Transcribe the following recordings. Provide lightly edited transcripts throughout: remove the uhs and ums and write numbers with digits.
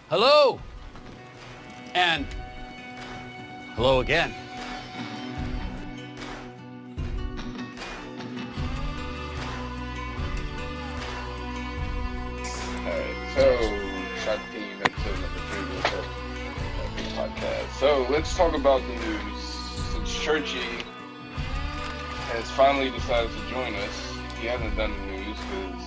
Hello! And hello again. Alright, so Shock Team episode number 3 of the podcast. So let's talk about the news. Since Churchy has finally decided to join us, he hasn't done the news because,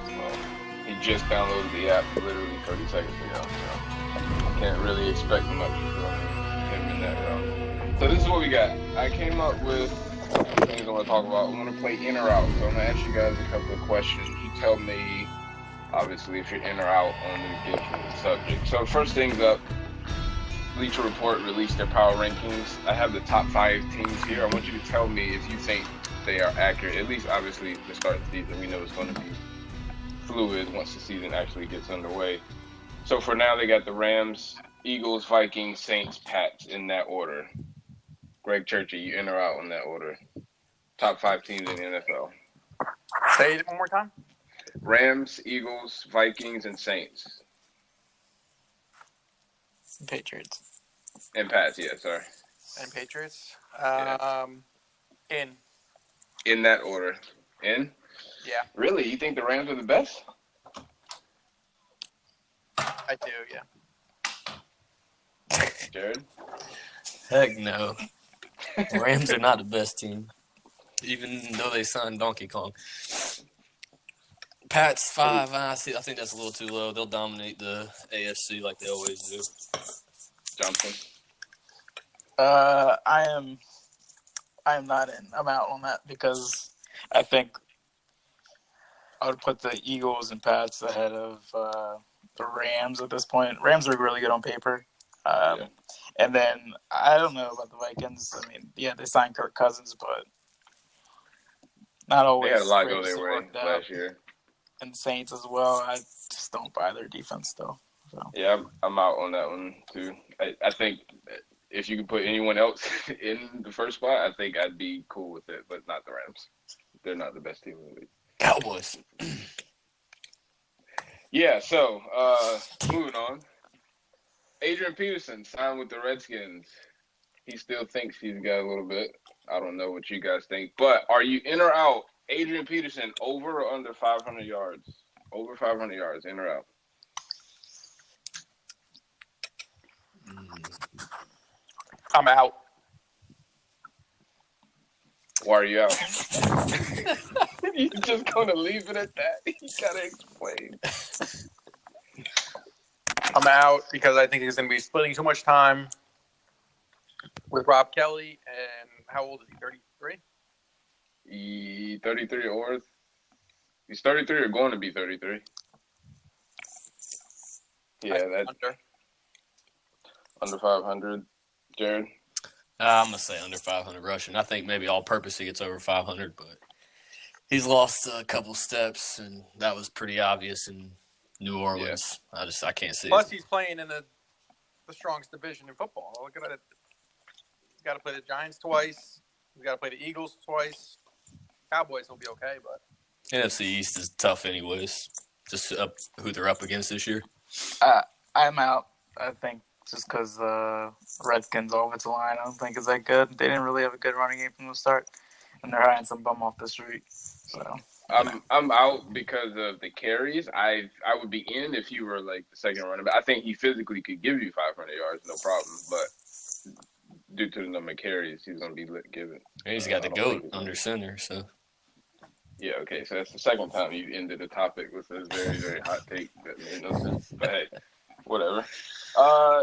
well, he just downloaded the app literally 30 seconds ago, so can't really expect much from him in that realm. So this is what we got. I came up with a couple of things I want to talk about. I want to play in or out, so I'm going to ask you guys a couple of questions. You tell me, obviously, if you're in or out on the given subject. So first things up, Bleacher Report released their power rankings. I have the top 5 teams here. I want you to tell me if you think they are accurate. At least, obviously, to start the season, we know it's going to be fluid once the season actually gets underway. So for now, they got the Rams, Eagles, Vikings, Saints, Pats in that order. Greg Churchy, you in or out on that order? Top 5 teams in the NFL. Say it one more time. Rams, Eagles, Vikings, and Saints. Patriots. And Pats, yeah, sorry. And Patriots. In that order. In? Yeah. Really? You think the Rams are the best? I do, yeah. Jared? Heck no. Rams are not the best team, even though they signed Donkey Kong. Pats 5. I think that's a little too low. They'll dominate the AFC like they always do. Johnson? I am not in. I'm out on that because I think I would put the Eagles and Pats ahead of the Rams at this point. Rams are really good on paper. Yeah. And then I don't know about the Vikings. I mean, yeah, they signed Kirk Cousins, but not always. They had a lot go great their way worked out. last year. And Saints as well. I just don't buy their defense though. So. Yeah, I'm out on that one too. I think if you could put anyone else in the first spot, I think I'd be cool with it, but not the Rams. They're not the best team in the league. Cowboys. Yeah, so moving on. Adrian Peterson signed with the Redskins. He still thinks he's got a little bit. I don't know what you guys think. But are you in or out? Adrian Peterson, over or under 500 yards? Over 500 yards, in or out? I'm out. Why are you out? You're just going to leave it at that? You got to explain. I'm out because I think he's going to be splitting too much time with Rob Kelly. And how old is he? 33? 33 or he's 33 or going to be 33. Yeah, that's under 500. Jared? I'm going to say under 500 rushing. I think maybe all-purpose he gets over 500, but he's lost a couple steps, and that was pretty obvious in New Orleans. Yeah. I can't see Plus, it. he's playing in the strongest division in football. Look at it. He's got to play the Giants twice. He's got to play the Eagles twice. Cowboys will be okay, but NFC East is tough anyways. Just who they're up against this year. I'm out. I think just because the Redskins' offensive line, I don't think is that good. They didn't really have a good running game from the start, and they're hiring some bum off the street. So I'm out because of the carries. I would be in if you were like the second running back. I think he physically could give you 500 yards, no problem. But due to the number of carries, he's going to be given. He's got the GOAT under center, so. Yeah, okay, so that's the second time you ended the topic with a very, very hot take that made no sense. But hey, whatever.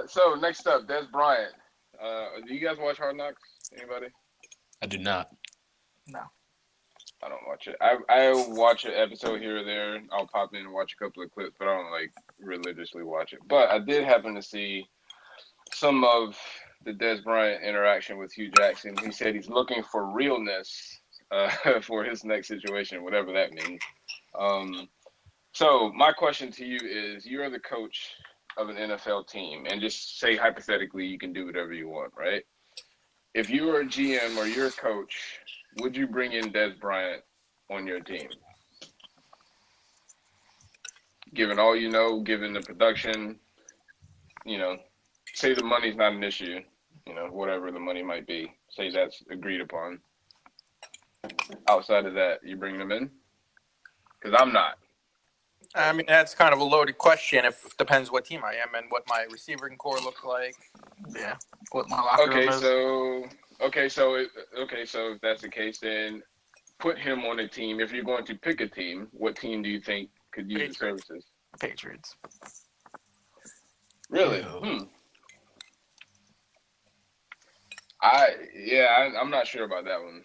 So next up, Des Bryant. Do you guys watch Hard Knocks? Anybody? I do not. No. I don't watch it. I watch an episode here or there. I'll pop in and watch a couple of clips, but I don't like religiously watch it. But I did happen to see some of the Des Bryant interaction with Hugh Jackson. He said he's looking for realness for his next situation, whatever that means. So my question to you is, you're the coach of an NFL team, and just say hypothetically you can do whatever you want, right? If you were a GM or you're a coach, would you bring in Des Bryant on your team? Given all you know, given the production, say the money's not an issue, whatever the money might be, say that's agreed upon. Outside of that, you bring them in? Because I'm not. I mean, that's kind of a loaded question. It depends what team I am and what my receiving core looks like. Yeah, what my locker room is. So if that's the case, then put him on a team. If you're going to pick a team, what team do you think could use his services? Patriots. Really? I'm not sure about that one.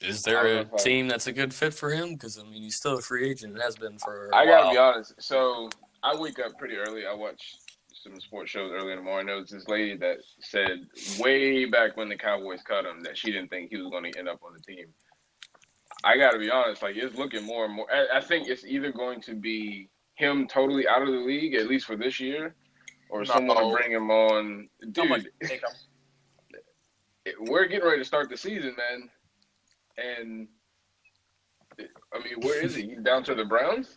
Is there a team that's a good fit for him? Because, I mean, he's still a free agent and has been for a while. I got to be honest. So I wake up pretty early. I watch some sports shows early in the morning. There was this lady that said way back when the Cowboys cut him that she didn't think he was going to end up on the team. I got to be honest. Like, it's looking more and more. I think it's either going to be him totally out of the league, at least for this year, or someone to bring him on. Dude, we're getting ready to start the season, man. And, I mean, where is he? He's down to the Browns?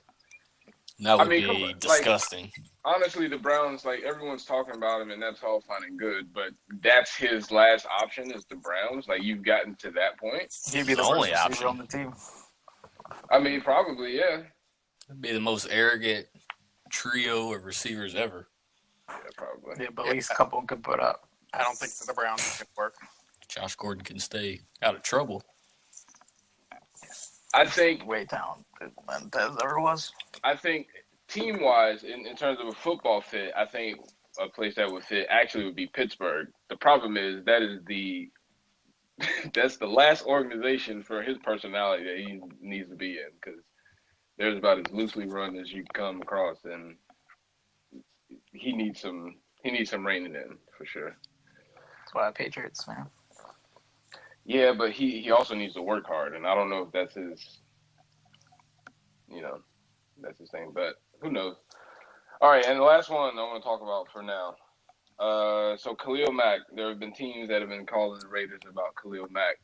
That would be disgusting. Like, honestly, the Browns, like, everyone's talking about him, and that's all fine and good, but that's his last option is the Browns. Like, you've gotten to that point. He'd be the only option on the team. I mean, probably, yeah. It'd be the most arrogant trio of receivers ever. Yeah, probably. Yeah, but at least a couple could put up. I don't think the Browns can work. Josh Gordon can stay out of trouble. I think way talented Montez ever was. I think team-wise, in terms of a football fit, I think a place that would fit actually would be Pittsburgh. The problem is that's the last organization for his personality that he needs to be in because there's about as loosely run as you come across, and he needs some reining in for sure. That's why Patriots, man. Yeah, but he also needs to work hard, and I don't know if that's his, that's his thing. But who knows? All right, and the last one I want to talk about for now. So Khalil Mack, there have been teams that have been calling the Raiders about Khalil Mack.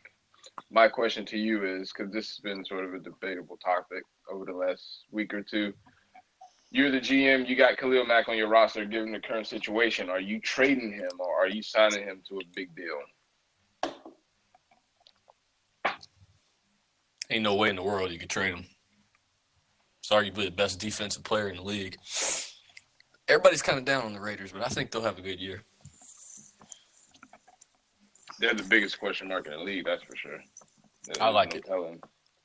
My question to you is, because this has been sort of a debatable topic over the last week or two, you're the GM, you got Khalil Mack on your roster, given the current situation. Are you trading him or are you signing him to a big deal? Ain't no way in the world you could trade him. He's arguably the best defensive player in the league. Everybody's kind of down on the Raiders, but I think they'll have a good year. They're the biggest question mark in the league, that's for sure. I like it.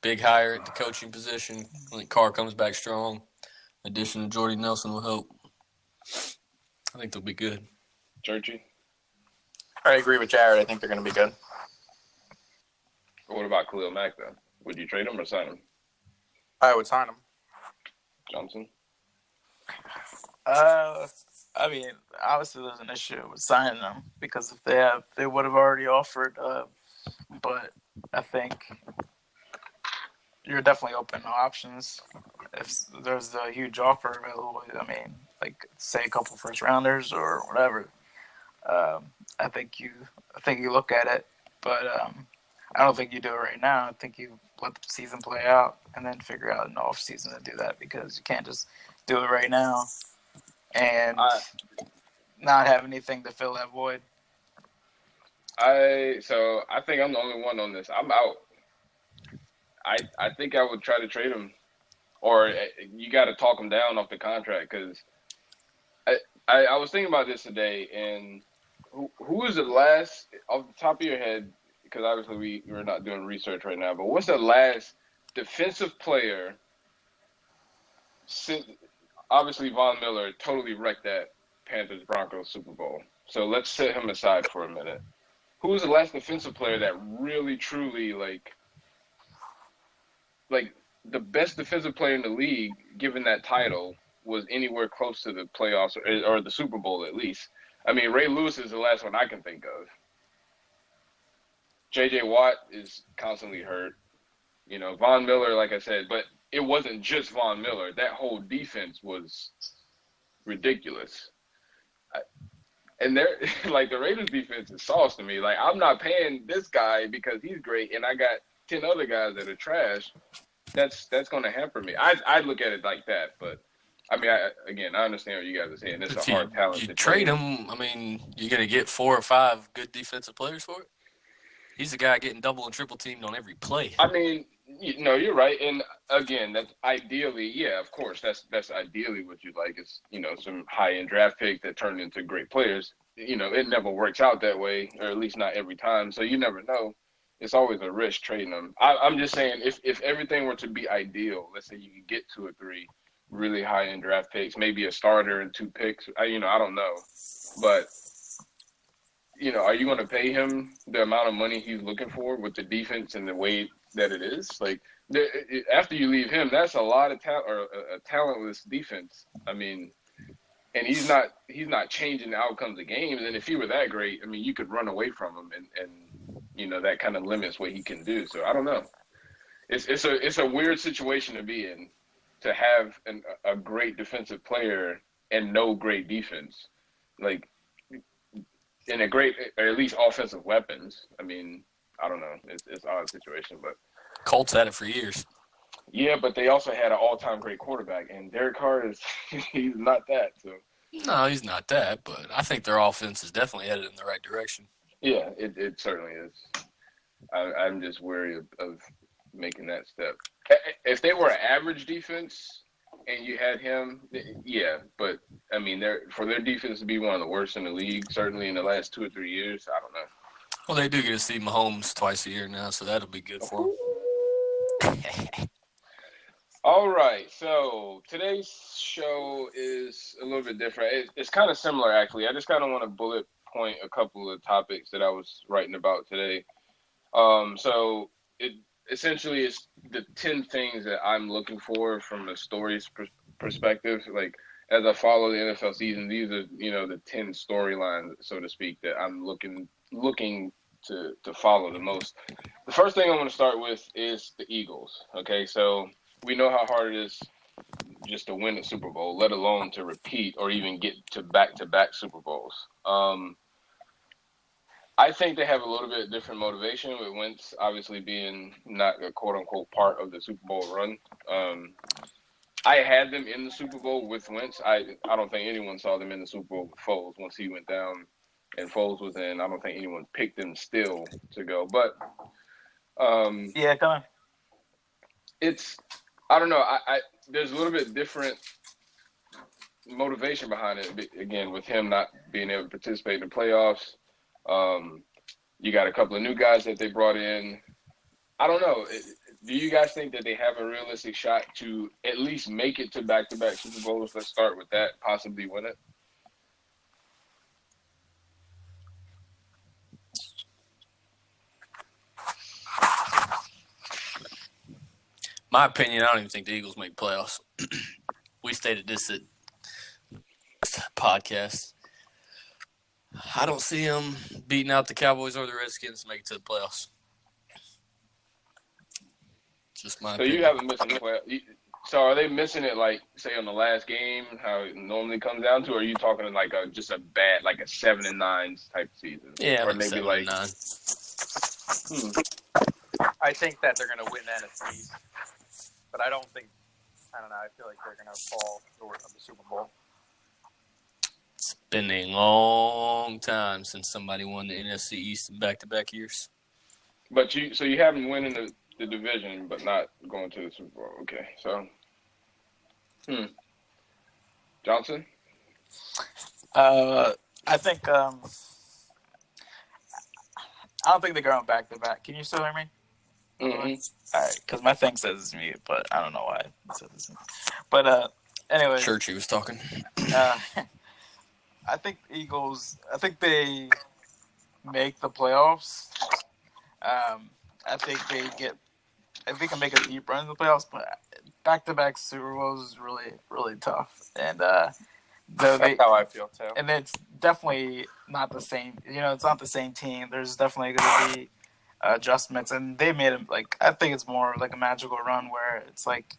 Big hire at the coaching position. I think Carr comes back strong. Addition to Jordy Nelson will help. I think they'll be good. Churchy? I agree with Jared. I think they're going to be good. What about Khalil Mack, though? Would you trade him or sign him? I would sign him. Johnson? I mean, obviously there's an issue with signing them because if they would have already offered. But I think you're definitely open to options. If there's a huge offer available, I mean, like say a couple first rounders or whatever. I think you look at it, but I don't think you do it right now. I think you let the season play out and then figure out an off season to do that because you can't just do it right now and not have anything to fill that void. I think I'm the only one on this. I'm out. I think I would try to trade him, or you got to talk him down off the contract because I was thinking about this today, and who was the last off the top of your head? Because obviously we're not doing research right now, but what's the last defensive player since obviously Von Miller totally wrecked that Panthers-Broncos Super Bowl. So let's set him aside for a minute. Who was the last defensive player that really, truly, like the best defensive player in the league, given that title, was anywhere close to the playoffs or the Super Bowl at least? I mean, Ray Lewis is the last one I can think of. J.J. Watt is constantly hurt. Von Miller, like I said, but it wasn't just Von Miller. That whole defense was ridiculous. And they're like the Raiders defense is sauce to me. Like, I'm not paying this guy because he's great, and I got 10 other guys that are trash. That's going to hamper me. I'd look at it like that, but I mean, I understand what you guys are saying. It's If a hard talent you to trade him, I mean, you're going to get 4 or 5 good defensive players for it. He's the guy getting double and triple teamed on every play. I mean, you're right. And again, that's ideally, yeah, of course, that's ideally what you'd like is, some high-end draft pick that turn into great players. It never works out that way, or at least not every time. So you never know. It's always a risk trading them. I'm just saying, if everything were to be ideal, let's say you could get 2 or 3 really high-end draft picks, maybe a starter and 2 picks. I don't know. But, are you going to pay him the amount of money he's looking for with the defense and the way that it is? Like, after you leave him, that's a lot of talent, or a talentless defense. I mean, and he's not changing the outcomes of games. And if he were that great, I mean, you could run away from him, and that kind of limits what he can do. So I don't know. It's a weird situation to be in, to have a great defensive player and no great defense, like, and a great, or at least offensive weapons. I mean, I don't know. It's an odd situation, but Colts had it for years. Yeah, but they also had an all-time great quarterback, and Derek Carr he's not that. So No, he's not that, but I think their offense is definitely headed in the right direction. yeah, it certainly is. I'm just wary of making that step. If they were an average defense and you had him, yeah, but I mean, for their defense to be one of the worst in the league, certainly in the last 2 or 3 years, I don't know. Well, they do get to see Mahomes twice a year now, so that'll be good for them. All right, so today's show is a little bit different. It's kind of similar, actually. I just kind of want to bullet point a couple of topics that I was writing about today. So it essentially is the 10 things that I'm looking for from a story's perspective. Like, as I follow the NFL season, these are, the 10 storylines, so to speak, that I'm looking to follow the most. The first thing I want to start with is the Eagles. Okay, so we know how hard it is just to win a Super Bowl, let alone to repeat or even get to back-to-back Super Bowls. I think they have a little bit different motivation, with Wentz obviously being not a quote-unquote part of the Super Bowl run. I had them in the Super Bowl with Wentz. I don't think anyone saw them in the Super Bowl with Foles once he went down and Foles was in. I don't think anyone picked them still to go. But yeah, come on. I don't know. There's a little bit different motivation behind it. Again, with him not being able to participate in the playoffs, you got a couple of new guys that they brought in. I don't know. Do you guys think that they have a realistic shot to at least make it to back-to-back Super Bowls? Let's start with that. Possibly win it. My opinion, I don't even think the Eagles make playoffs. We stated this at podcast. I don't see them beating out the Cowboys or the Redskins to make it to the playoffs. Just my opinion. So you haven't missed the playoffs. So are they missing it, like, say, on the last game, how it normally comes down to, or are you talking like just a bad, like a 7-9 type season? Yeah, or like maybe 7-9. I think that they're going to win NFC, but I don't know. I feel like they're going to fall short of the Super Bowl. It's been a long time since somebody won the NFC East in back-to-back years. But you have them winning the division, but not going to the Super Bowl. Okay, so Johnson. I think I don't think they're going back-to-back. Can you still hear me? Mm-hmm. All right, because my thing says it's mute, but I don't know why it says it's mute. But anyway, Churchy was talking. I think Eagles. I think they make the playoffs. I think they make a deep run in the playoffs, but back-to-back Super Bowls is really, really tough. And That's how I feel too. And it's definitely not the same. It's not the same team. There's definitely going to be adjustments, and they made them. Like, I think it's more like a magical run where it's like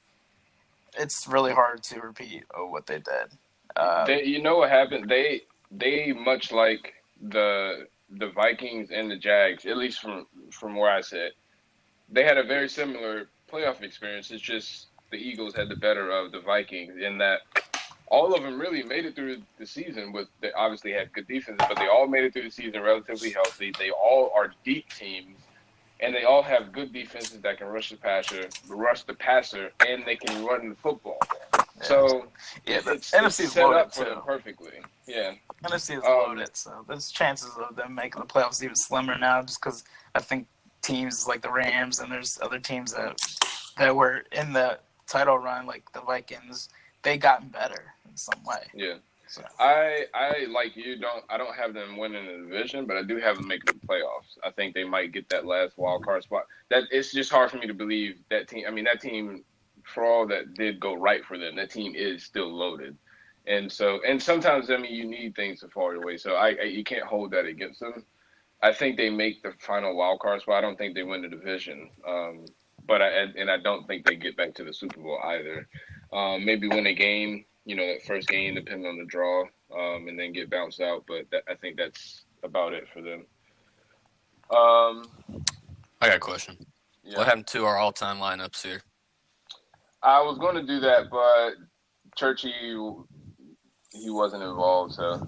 it's really hard to repeat what they did. You know what happened? They much like the Vikings and the Jags, at least from where I sit, they had a very similar playoff experience. It's just the Eagles had the better of the Vikings in that all of them really made it through the season. They obviously had good defenses, but they all made it through the season relatively healthy. They all are deep teams, and they all have good defenses that can rush the passer, and they can run the football. Yeah. So it's set loaded up for too. them perfectly. Yeah. NFC is loaded, so there's chances of them making the playoffs even slimmer now, just because I think teams like the Rams and there's other teams that were in the title run, like the Vikings, they gotten better in some way. Yeah. So. I like you I don't have them winning the division, but I do have them making the playoffs. I think they might get that last wild card spot. That it's just hard for me to believe that team. I mean, that team, for all that did go right for them, that team is still loaded. And sometimes, I mean, you need things to fall your way. So you can't hold that against them. I think they make the final wild card spot. I don't think they win the division. But I don't think they get back to the Super Bowl either. Maybe win a game, that first game, depending on the draw, and then get bounced out. But I think that's about it for them. I got a question. Yeah. What happened to our all-time lineups here? I was going to do that, but Churchy, he wasn't involved, so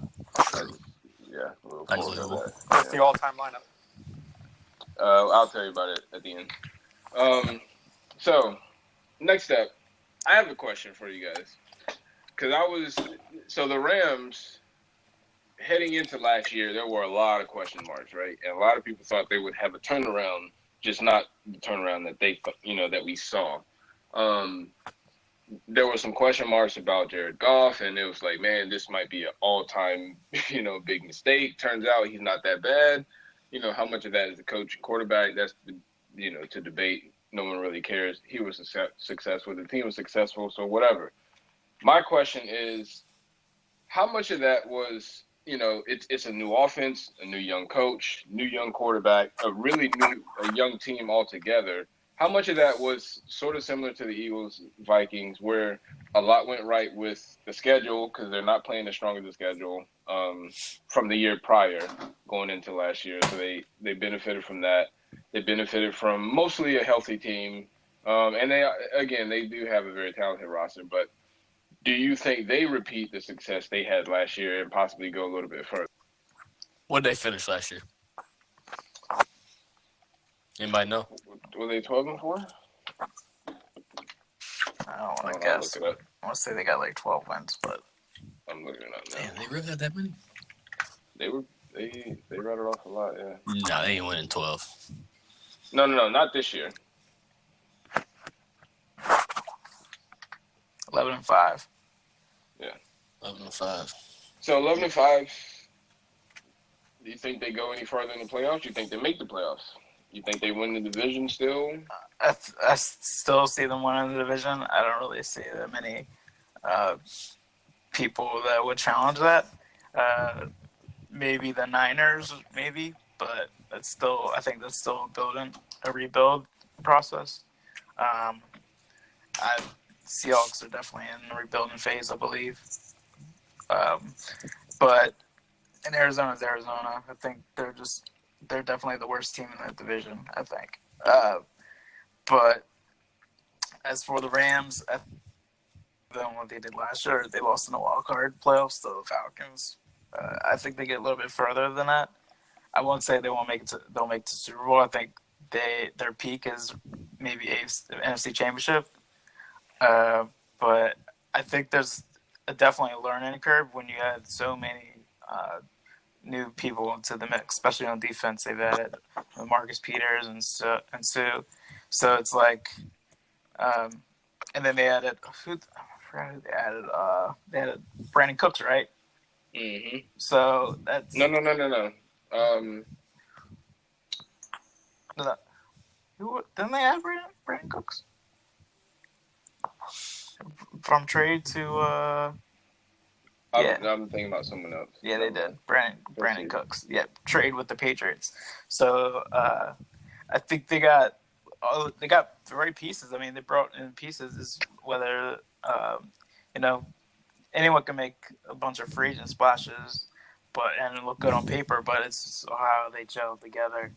yeah. We'll Unbelievable. What's the all-time lineup? I'll tell you about it at the end. So next up, I have a question for you guys. Because the Rams, heading into last year, there were a lot of question marks, right? And a lot of people thought they would have a turnaround, just not the turnaround that that we saw. There were some question marks about Jared Goff, and it was like, man, this might be an all-time, big mistake. Turns out he's not that bad. How much of that is the coach and quarterback? That's, to debate. No one really cares. He was successful. The team was successful, so whatever. My question is, how much of that was, it's a new offense, a new young coach, new young quarterback, a young team altogether. How much of that was sort of similar to the Eagles, Vikings, where a lot went right with the schedule because they're not playing as strong as the schedule from the year prior going into last year. So they benefited from that. They benefited from mostly a healthy team. And they do have a very talented roster. But do you think they repeat the success they had last year and possibly go a little bit further? What did they finish last year? Anybody know? Were they 12-4? I don't want to guess. I want to say they got like 12 wins, but I'm looking it up now. Damn, they really had that many? They rattled off a lot, yeah. No, they ain't winning 12. No, not this year. 11-5. Yeah. 11-5. So 11-5. Do you think they go any further in the playoffs? Do you think they make the playoffs? You think they win the division still? I still see them winning the division. I don't really see that many people that would challenge that. Maybe the Niners, but I think that's still a rebuild process. Seahawks are definitely in the rebuilding phase, I believe. But in Arizona's Arizona. I think they're definitely the worst team in that division, I think. But as for the Rams, than what they did last year, they lost in the wild card playoffs to the Falcons. I think they get a little bit further than that. I won't say they'll make it to Super Bowl. I think their peak is maybe NFC Championship. But I think there's definitely a learning curve when you add so many new people into the mix, especially on defense. They've added Marcus Peters and Sue. So it's like, and then they added I forgot who they added. They added Brandon Cooks, right? Mm-hmm. So that's No. Didn't they add Brandon Cooks from trade to? I'm thinking about someone else. Yeah, they did. Brandon Cooks. Yeah, trade with the Patriots. So I think they got the right pieces. I mean, they brought in pieces. Is whether anyone can make a bunch of free agent splashes, and look good on paper. But it's how they gel together.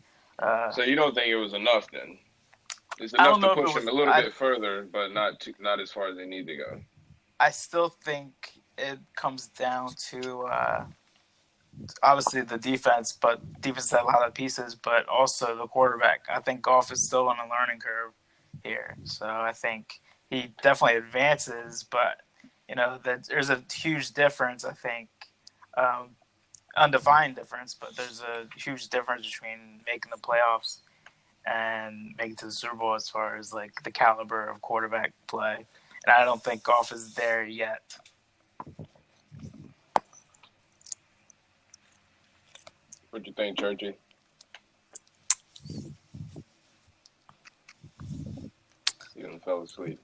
So you don't think it was enough then? It's enough to push them a little bit further, but not as far as they need to go. I still think it comes down to obviously the defense, but defense had a lot of pieces, but also the quarterback. I think Goff is still on a learning curve here, so I think he definitely advances, but there's a huge difference. I think undefined difference, but there's a huge difference between making the playoffs and making it to the Super Bowl as far as like the caliber of quarterback play, and I don't think Goff is there yet. What you think, Churchy? You done fell asleep.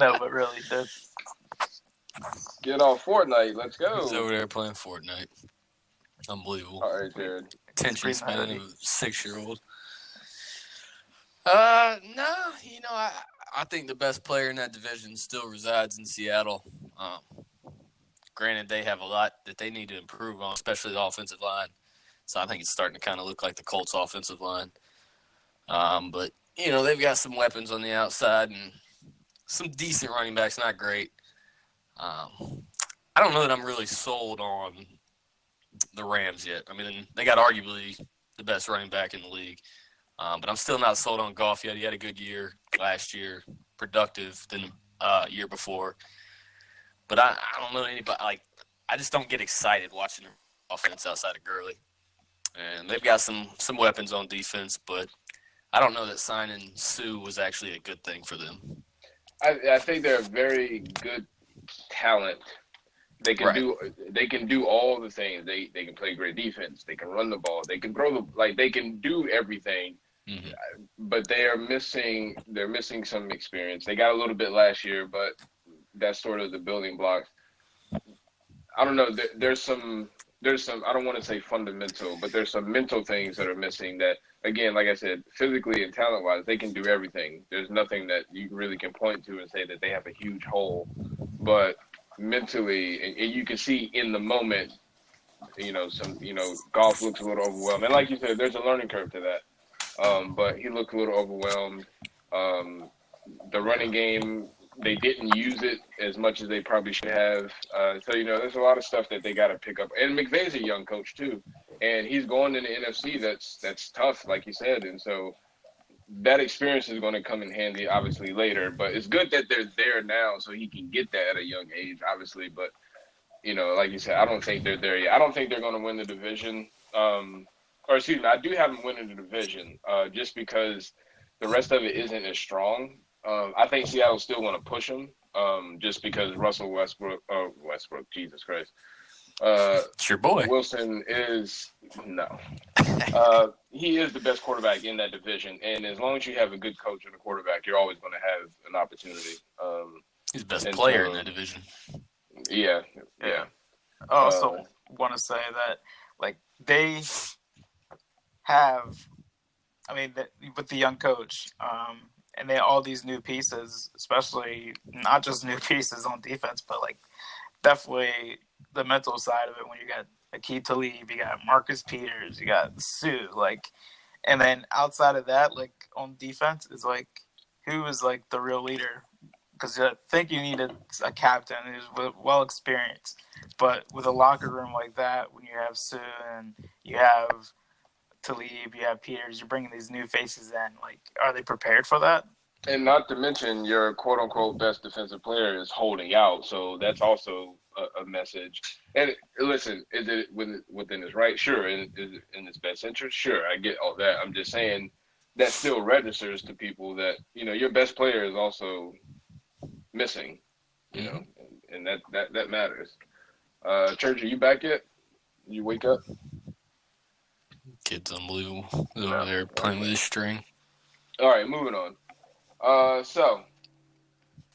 No, but really, Get off Fortnite. Let's go. He's over there playing Fortnite. Unbelievable. All right, Jared. Attention pretty span of nerdy. a 6-year-old. No, I think the best player in that division still resides in Seattle. Granted, they have a lot that they need to improve on, especially the offensive line. So I think it's starting to kind of look like the Colts' offensive line. But, they've got some weapons on the outside and some decent running backs, not great. I don't know that I'm really sold on the Rams yet. I mean, they got arguably the best running back in the league. But I'm still not sold on Goff yet. He had a good year last year, productive than year before. But I don't know anybody. I just don't get excited watching the offense outside of Gurley. And they've got some weapons on defense, but I don't know that signing Sue was actually a good thing for them. I think they're a very good talent. They can do all the things. They can play great defense. They can run the ball. They can throw they can do everything. Mm-hmm. But they're missing some experience. They got a little bit last year, but that's sort of the building blocks. I don't know. There's some. I don't want to say fundamental, but there's some mental things that are missing. That again, like I said, physically and talent wise, they can do everything. There's nothing that you really can point to and say that they have a huge hole. But mentally, and you can see in the moment, Goff looks a little overwhelmed, and like you said, there's a learning curve to that. But he looked a little overwhelmed. The running game, they didn't use it as much as they probably should have. So, there's a lot of stuff that they got to pick up. And McVay's a young coach, too. And he's going in the NFC that's tough, like you said. And so that experience is going to come in handy, obviously, later. But it's good that they're there now so he can get that at a young age, obviously. But, like you said, I don't think they're there yet. I don't think they're going to win the division. Or excuse me, I do have them winning the division just because the rest of it isn't as strong. I think Seattle's still going to push them just because Russell Westbrook, Jesus Christ. It's your boy. Wilson is, no. He is the best quarterback in that division. And as long as you have a good coach and a quarterback, you're always going to have an opportunity. He's the best player in that division. Yeah. I also want to say that, they have, with the young coach, and they all these new pieces, especially not just new pieces on defense, but definitely the mental side of it. When you got Aqib Talib, you got Marcus Peters, you got Sue, and then outside of that, on defense is who is the real leader? Because I think you need a captain who's well experienced, but with a locker room like that, when you have Sue and you have Talib, you have Peters, you're bringing these new faces in. Are they prepared for that? And not to mention your quote-unquote best defensive player is holding out, so that's also a message. And listen, is it within his right? Sure. Is it in his best interest? Sure, I get all that. I'm just saying that still registers to people that, your best player is also missing, and that matters. Church, are you back yet? You wake up? Kid's unbelievable. He's over there playing with his string. All right, moving on. So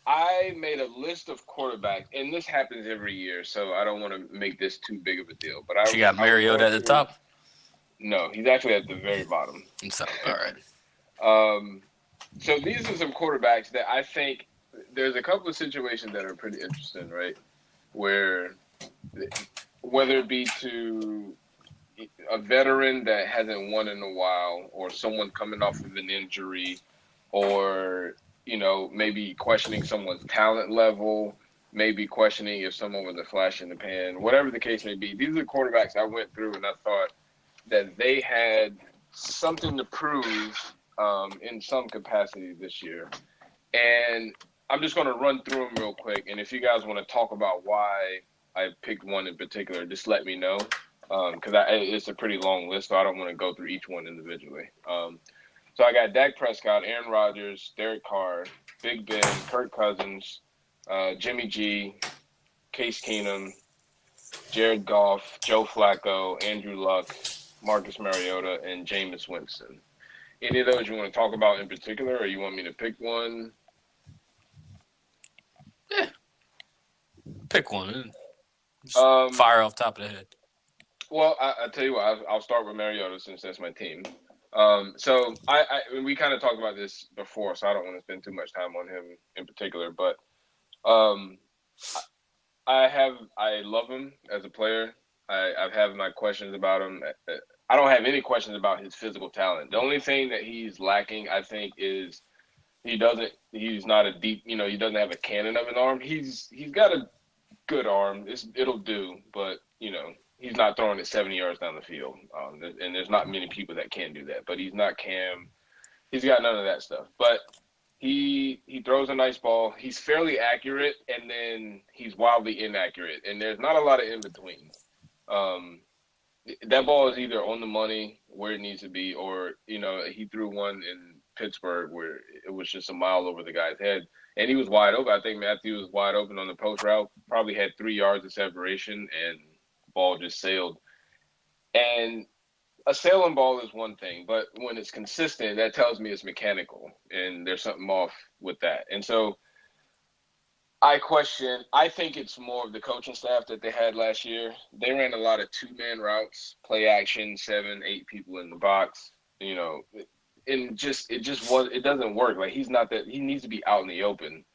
I made a list of quarterbacks, and this happens every year, so I don't want to make this too big of a deal. But You got Mariota at the top? No, he's actually at the very bottom. So, all right. So these are some quarterbacks that I think there's a couple of situations that are pretty interesting, right? Where whether it be to a veteran that hasn't won in a while, or someone coming off of an injury, or maybe questioning someone's talent level, maybe questioning if someone was a flash in the pan, whatever the case may be. These are the quarterbacks I went through, and I thought that they had something to prove in some capacity this year. And I'm just going to run through them real quick. And if you guys want to talk about why I picked one in particular, just let me know. Because it's a pretty long list, so I don't want to go through each one individually. So I got Dak Prescott, Aaron Rodgers, Derek Carr, Big Ben, Kirk Cousins, Jimmy G, Case Keenum, Jared Goff, Joe Flacco, Andrew Luck, Marcus Mariota, and Jameis Winston. Any of those you want to talk about in particular, or you want me to pick one? Yeah. Pick one. Just fire off top of the head. Well, I'll tell you what. I'll start with Mariota since that's my team. So we kind of talked about this before, so I don't want to spend too much time on him in particular. But I love him as a player. I have my questions about him. I don't have any questions about his physical talent. The only thing that he's lacking, I think, is he's not a deep, he doesn't have a cannon of an arm. He's got a good arm. It'll do, but, he's not throwing it 70 yards down the field. And there's not many people that can do that, but he's not Cam. He's got none of that stuff, but he throws a nice ball. He's fairly accurate, and then he's wildly inaccurate, and there's not a lot of in between. That ball is either on the money where it needs to be, or, he threw one in Pittsburgh where it was just a mile over the guy's head, and he was wide open. I think Matthew was wide open on the post route, probably had 3 yards of separation, and the ball just sailed. And a sailing ball is one thing, but when it's consistent, that tells me it's mechanical, and there's something off with that. And so I think it's more of the coaching staff that they had last year. They ran a lot of 2-man routes, play action, 7, 8 people in the box, and it doesn't work. Like, he's not that, he needs to be out in the open.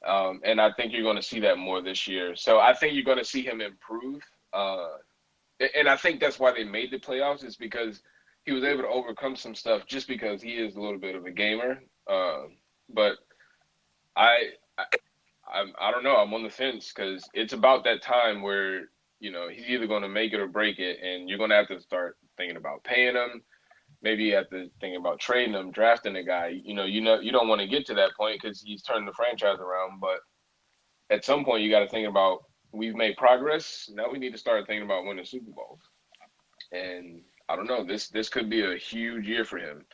And I think you're going to see that more this year. So I think you're going to see him improve. And I think that's why they made the playoffs, is because he was able to overcome some stuff just because he is a little bit of a gamer. But I don't know. I'm on the fence because it's about that time where, he's either going to make it or break it, and you're going to have to start thinking about paying him. Maybe you have to think about trading him, drafting a guy. You don't want to get to that point because he's turning the franchise around. But at some point, you got to think about, we've made progress. Now we need to start thinking about winning Super Bowls. And I don't know. This could be a huge year for him.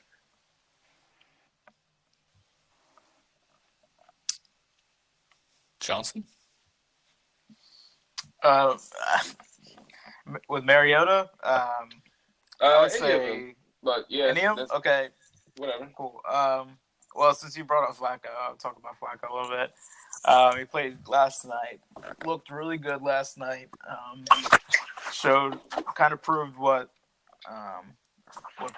Johnson? With Mariota, I would say, but yeah, any of them? Okay, whatever. Cool. Well, since you brought up Flacco, I'll talk about Flacco a little bit. He played last night. Looked really good last night. Kind of proved what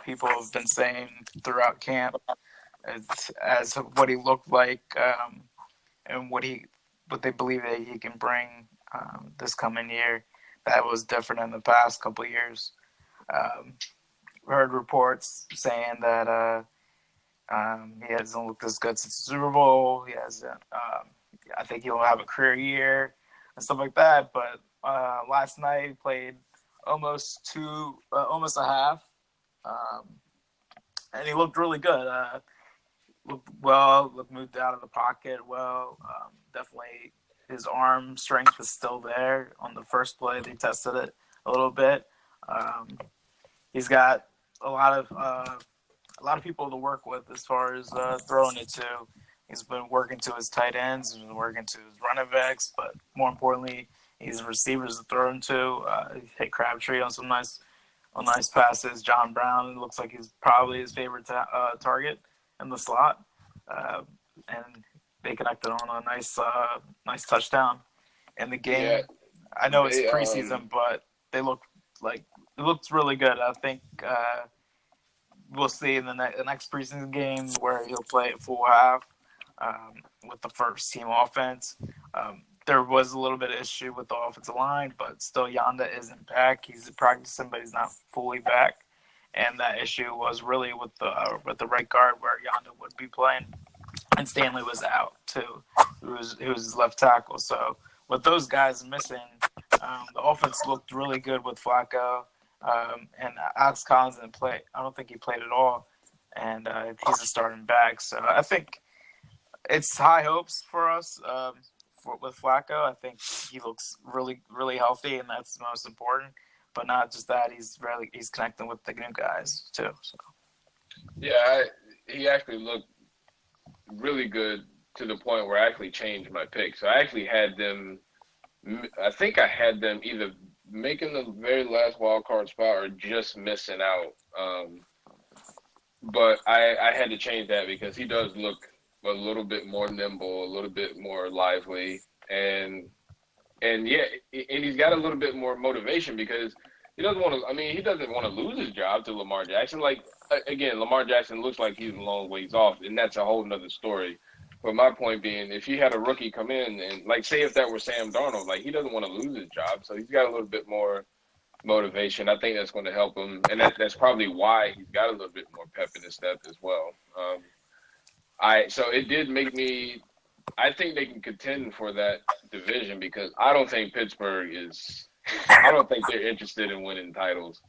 people have been saying throughout camp, as what he looked like, and what they believe that he can bring this coming year. That was different in the past couple of years. Heard reports saying that he hasn't looked as good since the Super Bowl. He hasn't. I think he'll have a career year and stuff like that. But last night he played almost a half, and he looked really good. Looked moved out of the pocket well. Definitely his arm strength is still there. On the first play, they tested it a little bit. He's got a lot of people to work with as far as throwing it to. He's been working to his tight ends, he's been working to his running backs, but more importantly, he's receivers to throw him to. He hit Crabtree on some nice passes. John Brown looks like he's probably his favorite target in the slot, and they connected on a nice touchdown in the game. Yeah, I know it's preseason, but it looked really good. I think we'll see in the next preseason game where he'll play at full half with the first team offense. There was a little bit of issue with the offensive line, but still Yanda isn't back. He's practicing, but he's not fully back. And that issue was really with the right guard where Yanda would be playing. And and Stanley was out too, who was left tackle. So with those guys missing, the offense looked really good with Flacco, and Alex Collins didn't play. I don't think he played at all, and he's a starting back. So I think it's high hopes for us with Flacco. I think he looks really, really healthy, and that's the most important. But not just that, he's connecting with the new guys too. So. Yeah, he actually looked really good to the point where I actually changed my pick. So I actually had them. I think I had them either making the very last wild card spot or just missing out. But I had to change that because he does look a little bit more nimble, a little bit more lively, and yeah, and he's got a little bit more motivation because he doesn't want to. I mean, he doesn't want to lose his job to Lamar Jackson. Like again, Lamar Jackson looks like he's a long ways off, and that's a whole nother story. But my point being, if you had a rookie come in and like say if that were Sam Darnold, like he doesn't want to lose his job, so he's got a little bit more motivation. I think that's going to help him, and that's probably why he's got a little bit more pep in his step as well. So it did make me. I think they can contend for that division because I don't think Pittsburgh is. I don't think they're interested in winning titles.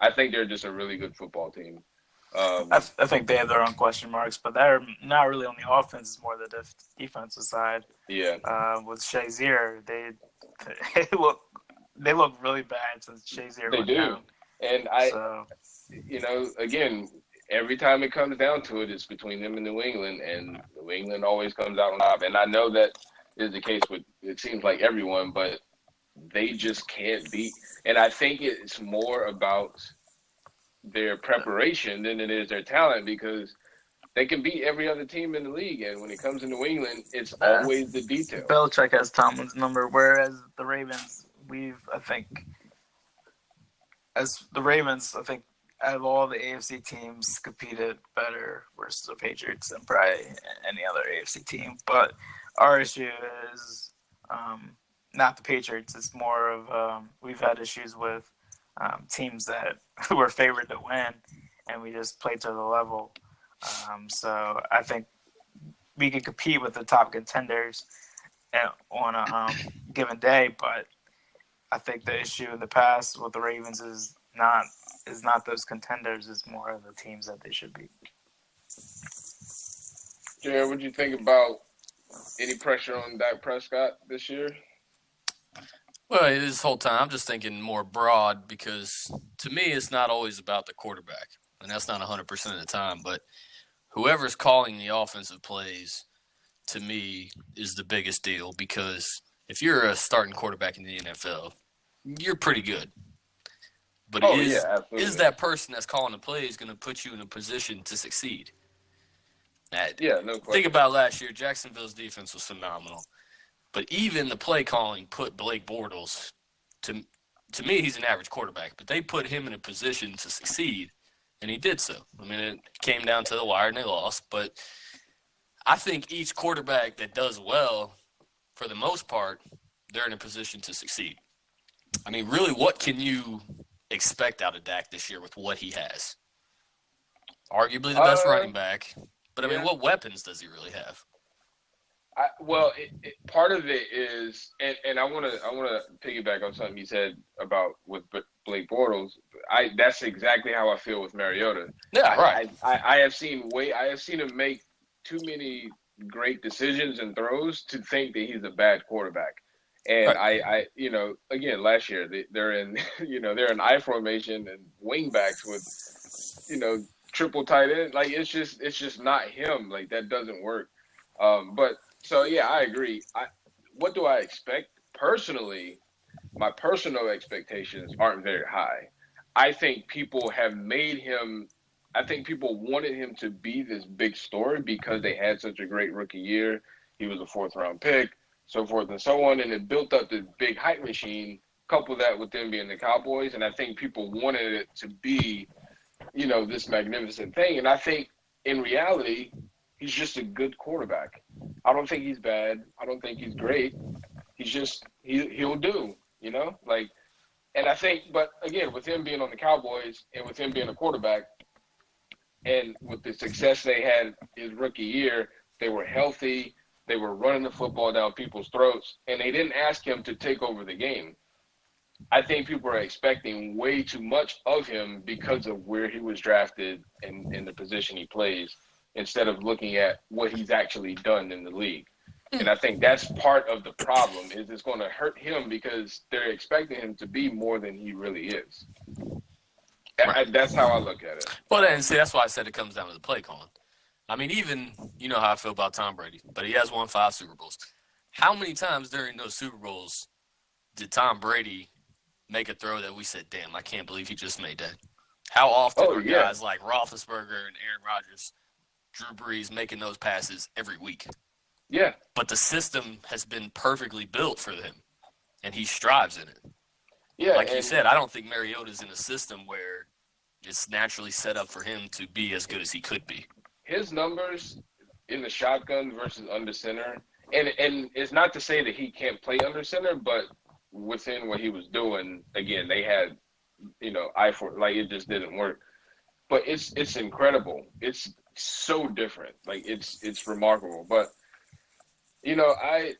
I think they're just a really good football team. I think they have their own question marks, but they're not really on the offense. It's more the defensive side. Yeah. With Shazier, they look really bad since Shazier went down. And again, every time it comes down to it, it's between them and New England, and New England always comes out on top. And I know that is the case with it seems like everyone, but they just can't beat. And I think it's more about their preparation than it is their talent because they can beat every other team in the league. And when it comes to New England, it's always the detail. Belichick has Tomlin's number, whereas the Ravens, I think, out of all the AFC teams, competed better versus the Patriots than probably any other AFC team. But our issue is not the Patriots. It's more of we've had issues with teams that were favored to win, and we just played to the level. So I think we can compete with the top contenders on a given day, but I think the issue in the past with the Ravens is not those contenders. It's more of the teams that they should be. Jared, what do you think about any pressure on Dak Prescott this year? Well, this whole time I'm just thinking more broad because to me it's not always about the quarterback, and that's not 100% of the time. But whoever's calling the offensive plays, to me, is the biggest deal because if you're a starting quarterback in the NFL, you're pretty good. But is that person that's calling the plays going to put you in a position to succeed? No question. Think about last year. Jacksonville's defense was phenomenal. But even the play calling put Blake Bortles, to me, he's an average quarterback. But they put him in a position to succeed, and he did so. I mean, it came down to the wire, and they lost. But I think each quarterback that does well, for the most part, they're in a position to succeed. I mean, really, what can you expect out of Dak this year with what he has? Arguably the best running back. But, I mean, what weapons does he really have? Part of it is, and I want to piggyback on something you said about with Blake Bortles. That's exactly how I feel with Mariota. Yeah, right. I have seen him make too many great decisions and throws to think that he's a bad quarterback. And right. Again, last year they're in I formation and wing backs with, triple tight end. Like it's just not him. Like that doesn't work. So yeah, I agree. What do I expect? Personally, my personal expectations aren't very high. I think people wanted him to be this big story because they had such a great rookie year. He was a 4th round pick, so forth and so on, and it built up this big hype machine. Couple that with them being the Cowboys, and I think people wanted it to be, this magnificent thing. And I think in reality, he's just a good quarterback. I don't think he's bad. I don't think he's great. He's just he'll do, and I think, but again, with him being on the Cowboys and with him being a quarterback and with the success they had his rookie year, They were healthy. They were running the football down people's throats, and they didn't ask him to take over the game. I think people are expecting way too much of him because of where he was drafted and in the position he plays, instead of looking at what he's actually done in the league. And I think that's part of the problem, is it's going to hurt him because they're expecting him to be more than he really is. Right. That's how I look at it. Well, then, see, that's why I said it comes down to the play calling. I mean, even, you know how I feel about Tom Brady, but he has won 5 Super Bowls. How many times during those Super Bowls did Tom Brady make a throw that we said, damn, I can't believe he just made that? How often were guys like Roethlisberger and Aaron Rodgers, Drew Brees making those passes every week? Yeah. But the system has been perfectly built for him, and he strives in it. Yeah. Like you said, I don't think Mariota's in a system where it's naturally set up for him to be as good as he could be. His numbers in the shotgun versus under center, and it's not to say that he can't play under center, but within what he was doing, again, they had, it just didn't work. But it's incredible. It's so different. Like it's remarkable. But I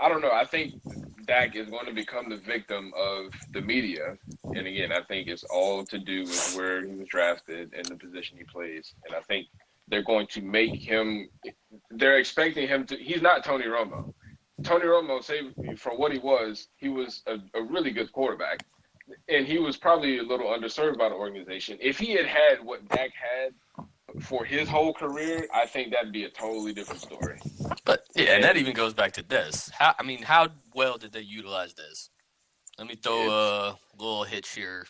don't know. I think Dak is going to become the victim of the media. And again, I think it's all to do with where he was drafted and the position he plays. And I think they're going to make him – they're expecting him to – he's not Tony Romo. Tony Romo, say for what he was a really good quarterback. And he was probably a little underserved by the organization. If he had what Dak had for his whole career, I think that'd be a totally different story. But yeah, and that even goes back to Dez. How well did they utilize Dez? Let me throw a little hitch here.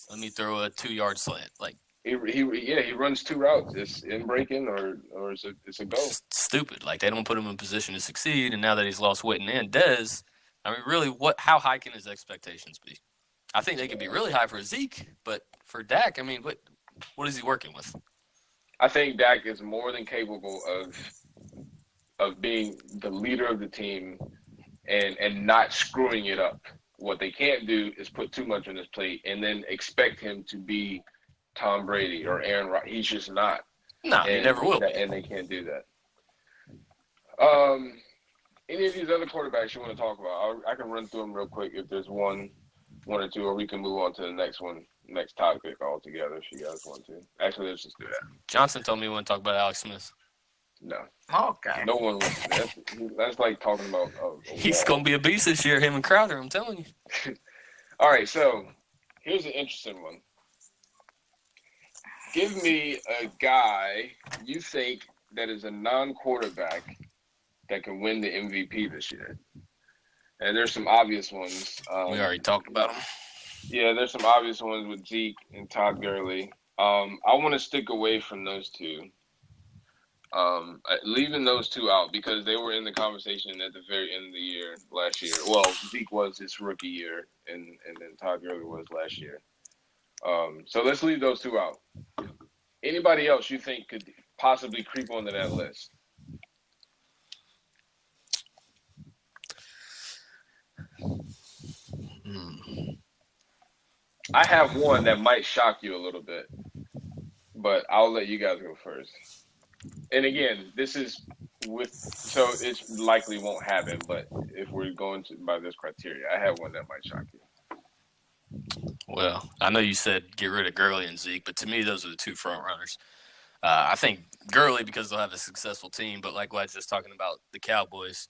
Let me throw a 2-yard slant. Like he runs 2 routes. It's in breaking or it's a go. It's stupid. Like they don't put him in position to succeed. And now that he's lost Witten and Dez, I mean, really, how high can his expectations be? I think they could be really high for Zeke, but for Dak, I mean, what is he working with? I think Dak is more than capable of being the leader of the team and not screwing it up. What they can't do is put too much on his plate and then expect him to be Tom Brady or Aaron Rodgers. He's just not. No, he never will. And they can't do that. Any of these other quarterbacks you want to talk about? I can run through them real quick if there's one or two, or we can move on to the next topic altogether if you guys want to. Actually, let's just do that. Johnson told me we want to talk about Alex Smith. No. Okay. No one wants to. That's like talking about. He's going to be a beast this year, him and Crowder, I'm telling you. All right, so here's an interesting one. Give me a guy you think that is a non-quarterback that can win the MVP this year. And there's some obvious ones. We already talked about them. Yeah, there's some obvious ones with Zeke and Todd Gurley. I want to stick away from those two. Leaving those two out because they were in the conversation at the very end of the year last year. Well, Zeke was his rookie year, and then Todd Gurley was last year. So let's leave those two out. Anybody else you think could possibly creep onto that list? I have one that might shock you a little bit, but I'll let you guys go first. And again, this is so it likely won't happen, but if we're going by this criteria, I have one that might shock you. Well, I know you said get rid of Gurley and Zeke, but to me, those are the two front runners. I think Gurley because they'll have a successful team, but like what I was just talking about, the Cowboys,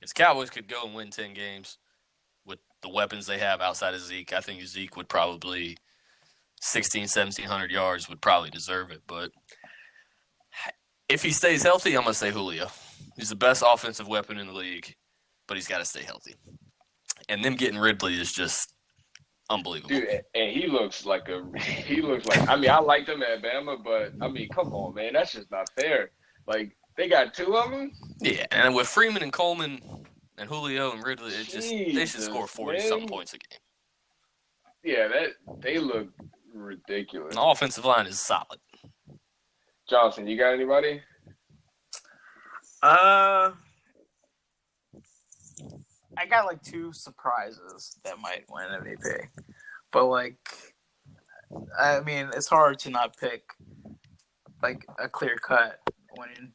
if the Cowboys could go and win 10 games with the weapons they have outside of Zeke, I think Zeke would probably 1,700 yards would probably deserve it. But if he stays healthy, I'm going to say Julio. He's the best offensive weapon in the league, but he's got to stay healthy. And them getting Ridley is just unbelievable. Dude, and he looks like I mean, I liked him at Bama, but I mean, come on, man, that's just not fair. Like, they got 2 of them? Yeah, and with Freeman and Coleman and Julio and Ridley, they should score 40-something points a game. Yeah, they look ridiculous. The offensive line is solid. Johnson, you got anybody? I got like 2 surprises that might win MVP, but like, I mean, it's hard to not pick like a clear cut winning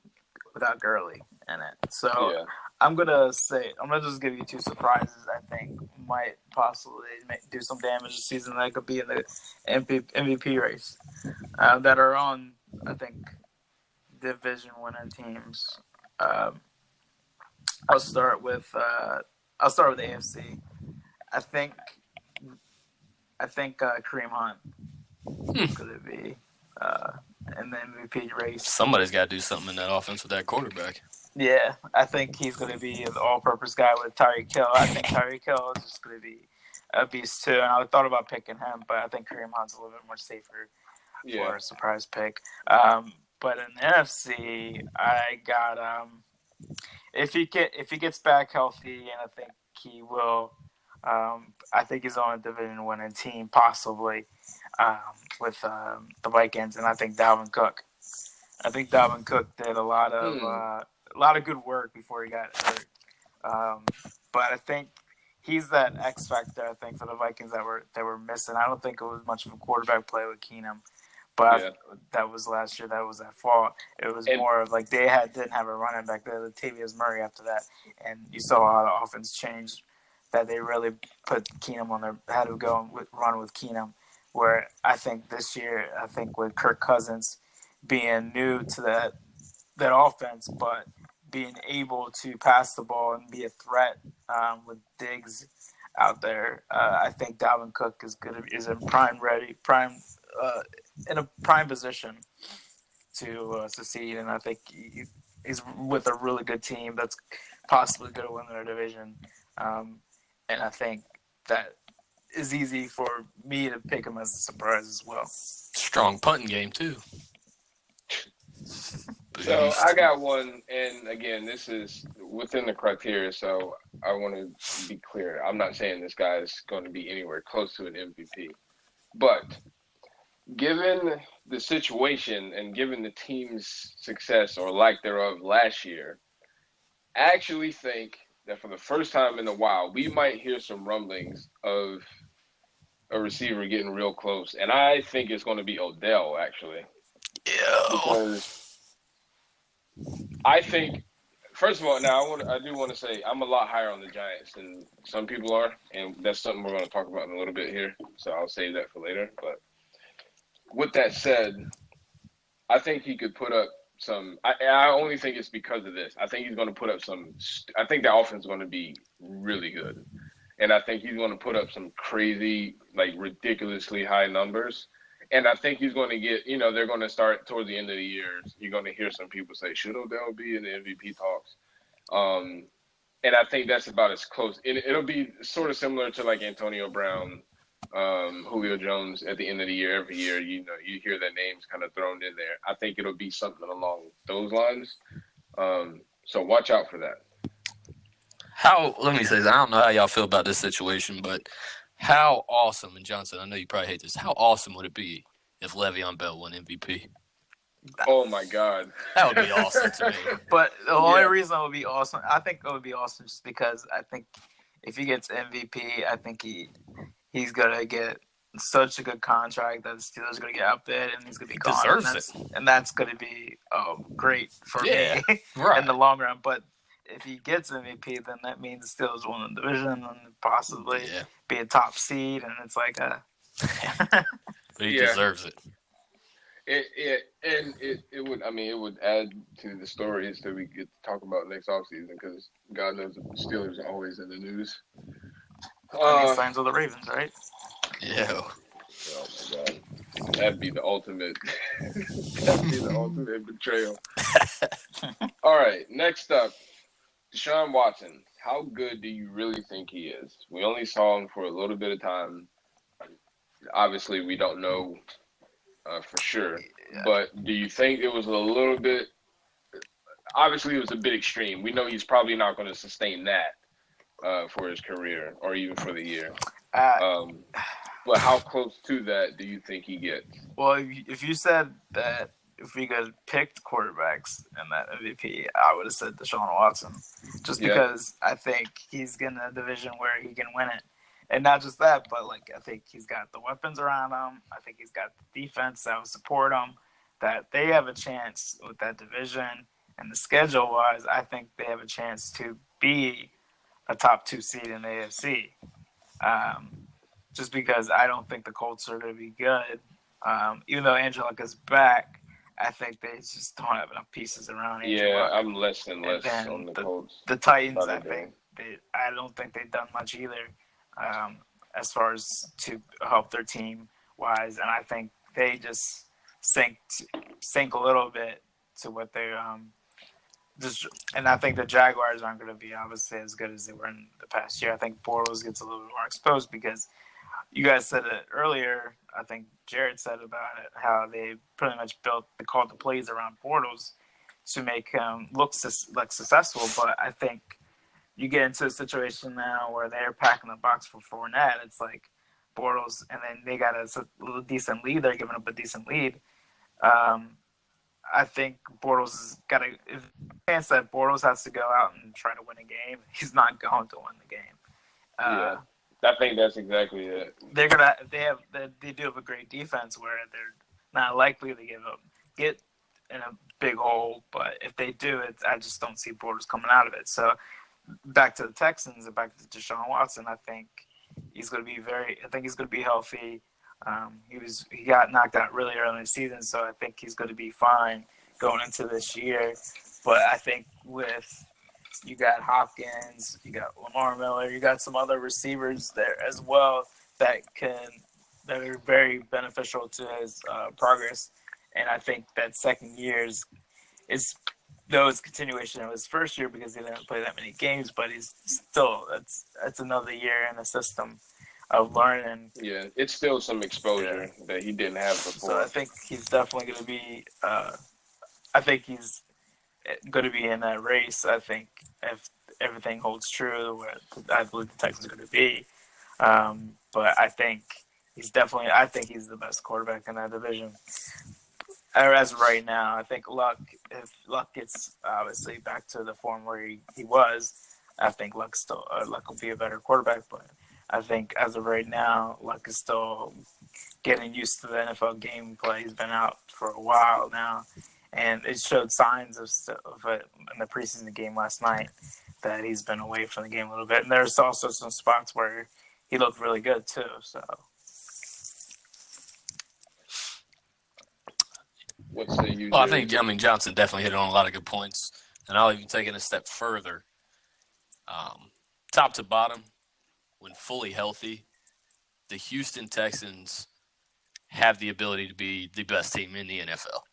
without Gurley in it. So Yeah. I'm gonna just give you two surprises. I think might possibly do some damage this season that could be in the MVP race that are on, I think, division winning teams. I'll start with AFC. I think Kareem Hunt is going to be in the MVP race. Somebody's got to do something in that offense with that quarterback. Yeah, I think he's going to be the all-purpose guy with Tyreek Hill. I think Tyreek Hill is just going to be a beast too. And I thought about picking him, but I think Kareem Hunt's a little bit more safer for a surprise pick. But in the NFC, I got if he gets back healthy, and I think he will. I think he's on a division-winning team, possibly with the Vikings, and I think Dalvin Cook. I think Dalvin Cook did a lot of good work before he got hurt. But I think he's that X factor. I think for the Vikings that were missing. I don't think it was much of a quarterback play with Keenum, but that was last year. That was their fault. It was more of like they didn't have a running back there, Latavius Murray after that, and you saw how the offense changed. That they really put Keenum on had to go and run with Keenum. Where I think this year, with Kirk Cousins being new to that offense, but being able to pass the ball and be a threat with Diggs out there, I think Dalvin Cook is in in a prime position to succeed, and I think he's with a really good team that's possibly going to win their division. And I think that is easy for me to pick him as a surprise as well. Strong punting game, too. So I got one, and again, this is within the criteria, so I want to be clear. I'm not saying this guy is going to be anywhere close to an MVP. But given the situation and given the team's success or lack thereof last year, I actually think that for the first time in a while, we might hear some rumblings of a receiver getting real close. And I think it's going to be Odell, actually. Yeah. Because I think, first of all, now I do want to say I'm a lot higher on the Giants than some people are. And that's something we're going to talk about in a little bit here. So I'll save that for later. But with that said, I think he could put up I only think it's because of this. I think he's going to put up I think the offense is going to be really good. And I think he's going to put up some crazy, like ridiculously high numbers. And I think he's going to get, they're going to start towards the end of the year. You're going to hear some people say, should Odell be in the MVP talks? And I think that's about as close. It'll be sort of similar to like Antonio Brown, Julio Jones at the end of the year. Every year, you hear their names kind of thrown in there. I think it'll be something along those lines. So watch out for that. Let me say this. I don't know how y'all feel about this situation, but how awesome, and Johnson, I know you probably hate this, how awesome would it be if Le'Veon Bell won MVP? Oh, my God. That would be awesome to me. But the only reason it would be awesome, I think it would be awesome just because I think if he gets MVP, I think he's going to get such a good contract that the Steelers are going to get outbid and he's going to be gone. And that's going to be great for me in the long run. But if he gets MVP, then that means the Steelers won the division and possibly be a top seed. And it's like but he deserves it. It would add to the stories that we get to talk about next offseason because God knows the Steelers are always in the news. Signs of the Ravens, right? Yeah. Oh my God, that'd be the ultimate. That'd be the ultimate betrayal. All right, next up, Shawn Watson. How good do you really think he is? We only saw him for a little bit of time. Obviously, we don't know for sure. But do you think it was a little bit? Obviously, it was a bit extreme. We know he's probably not going to sustain that for his career or even for the year. But how close to that do you think he gets? Well, if you said that if we could pick quarterbacks in that MVP, I would have said Deshaun Watson. Just because I think he's in a division where he can win it. And not just that, but I think he's got the weapons around him. I think he's got the defense that will support him, that they have a chance with that division. And the schedule-wise, I think they have a chance to be a top 2 seed in the AFC. Just because I don't think the Colts are going to be good. Even though Andrew Luck is back, I think they just don't have enough pieces around Andrew Luck. I'm less and less then on the Colts. The Titans, by I the think, I don't think they've done much either as far as to help their team wise. And I think they just sink a little bit to what they and I think the Jaguars aren't going to be obviously as good as they were in the past year. I think Bortles gets a little bit more exposed because you guys said it earlier. I think Jared said about it, how they pretty much called the plays around Bortles to make him look like successful. But I think you get into a situation now where they're packing the box for Fournette. It's like Bortles, and then they got a decent lead. They're giving up a decent lead. I think Bortles has got to. If the chance that Bortles has to go out and try to win a game, he's not going to win the game. I think that's exactly it. They do have a great defense where they're not likely to get in a big hole, but if they do, I just don't see Bortles coming out of it. So back to the Texans and back to Shawn Watson, I think he's going to be healthy. He got knocked out really early in the season, so I think he's going to be fine going into this year. But I think you got Hopkins, you got Lamar Miller, you got some other receivers there as well that are very beneficial to his progress. And I think that second year is it's continuation of his first year because he didn't play that many games, but he's still that's another year in the system of learning. Yeah, it's still some exposure that he didn't have before. So I think he's definitely going to be. I think he's going to be in that race. I think if everything holds true, where I believe the Texans are going to be. But I think he's definitely. I think he's the best quarterback in that division. As of right now, I think if Luck gets obviously back to the form where he was, I think Luck will be a better quarterback. But I think as of right now, Luck is still getting used to the NFL gameplay. He's been out for a while now, and it showed signs of it in the preseason game last night that he's been away from the game a little bit. And there's also some spots where he looked really good too. So. What say you? Well, I think Johnson definitely hit on a lot of good points, and I'll even take it a step further. Top to bottom, when fully healthy, the Houston Texans have the ability to be the best team in the NFL.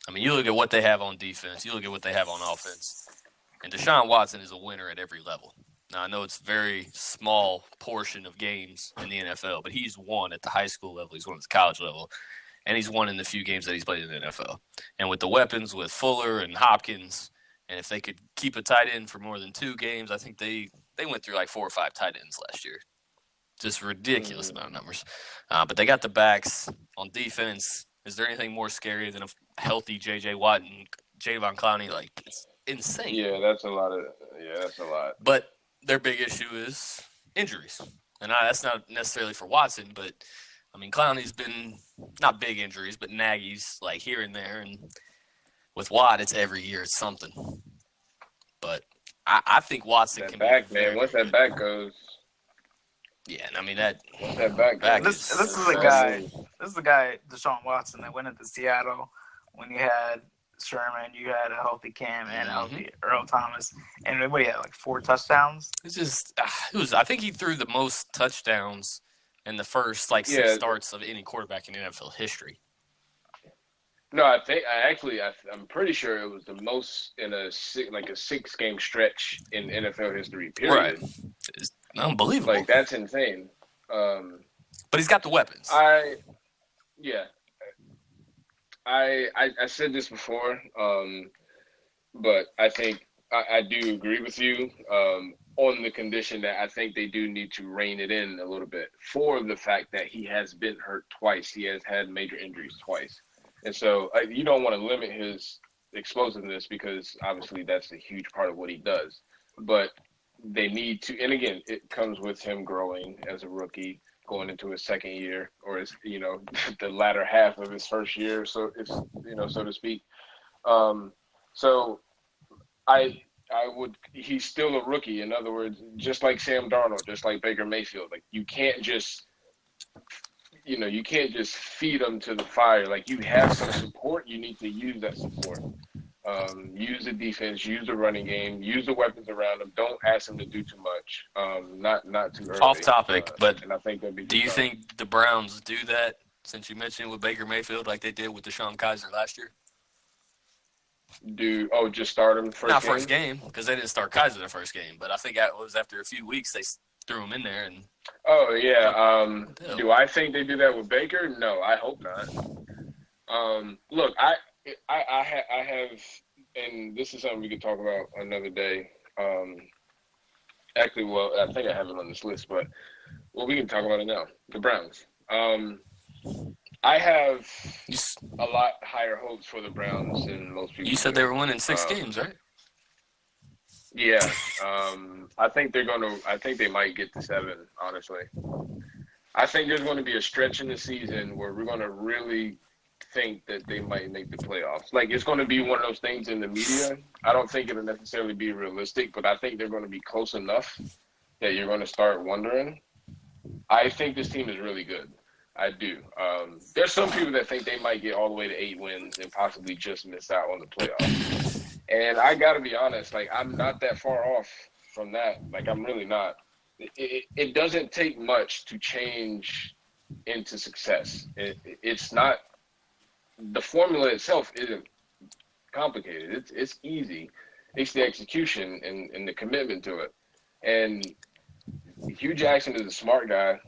I mean, you look at what they have on defense, you look at what they have on offense, and Deshaun Watson is a winner at every level. Now, I know it's a very small portion of games in the NFL, but he's won at the high school level, he's won at the college level, and he's won in the few games that he's played in the NFL. And with the weapons, with Fuller and Hopkins, and if they could keep a tight end for more than 2 games, I think they went through like 4 or 5 tight ends last year. Just ridiculous amount of numbers. But they got the backs on defense. Is there anything more scary than a healthy J.J. Watt and Jadeveon Clowney? Like, it's insane. Yeah, that's a lot. But their big issue is injuries. And that's not necessarily for Watson, but, I mean, Clowney's been not big injuries, but naggies, like, here and there. And with Watt, it's every year it's something. But I think Watson can back, be man. Once that back goes. Yeah, I mean once that back This is the guy. This is the guy, Deshaun Watson, that went into Seattle when you had Sherman, you had a healthy Cam and a healthy Earl Thomas, and what he had like 4 touchdowns. It's just I think he threw the most touchdowns in the first 6 starts of any quarterback in NFL history. No, I'm pretty sure it was the most in a 6-game stretch in NFL history. Period. Right. It's unbelievable. Like, that's insane. But he's got the weapons. I said this before, but I think I do agree with you on the condition that I think they do need to rein it in a little bit for the fact that he has been hurt twice. He has had major injuries twice. And so you don't want to limit his explosiveness because obviously that's a huge part of what he does. But they need to, and again, it comes with him growing as a rookie, going into his second year, or the latter half of his first year, so it's so to speak. So he's still a rookie. In other words, just like Sam Darnold, just like Baker Mayfield, like you can't just feed them to the fire. Like you have some support, you need to use that support. Use the defense, use the running game, use the weapons around them. Don't ask them to do too much. Not too early. Off topic, but and I think that'd be do you think the Browns do that, since you mentioned with Baker Mayfield, like they did with Deshaun Kaiser last year? Just start him First game, because they didn't start Kaiser the first game, but I think it was after a few weeks they threw him in there. And oh yeah, do I think they do that with Baker? No, I hope not. Look, I have, and this is something we could talk about another day. Actually, well, I think I have it on this list, but we can talk about it now. The Browns. I have a lot higher hopes for the Browns than most people. You said they were winning 6 games, right? Yeah. I think they might get to 7, honestly. I think there's going to be a stretch in the season where we're going to really think that they might make the playoffs. Like, it's going to be one of those things in the media. I don't think it'll necessarily be realistic, but I think they're going to be close enough that you're going to start wondering. I think this team is really good. I do. There's some people that think they might get all the way to 8 wins and possibly just miss out on the playoffs. And I got to be honest, like, I'm not that far off from that. Like, I'm really not. It doesn't take much to change into success. It's not – the formula itself isn't complicated. It's easy. It's the execution and the commitment to it. And Hugh Jackson is a smart guy.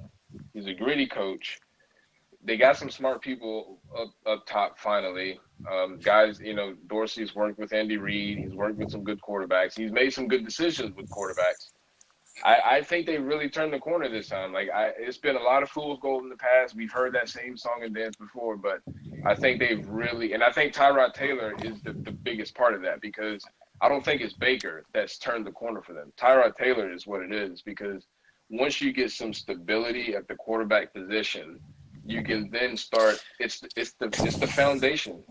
He's a gritty coach. They got some smart people up top finally. Guys, Dorsey's worked with Andy Reid. He's worked with some good quarterbacks. He's made some good decisions with quarterbacks. I think they really turned the corner this time. Like, it's been a lot of fool's gold in the past. We've heard that same song and dance before, but I think they've really – and I think Tyrod Taylor is the biggest part of that, because I don't think it's Baker that's turned the corner for them. Tyrod Taylor is what it is, because once you get some stability at the quarterback position, you can then start – it's the foundation.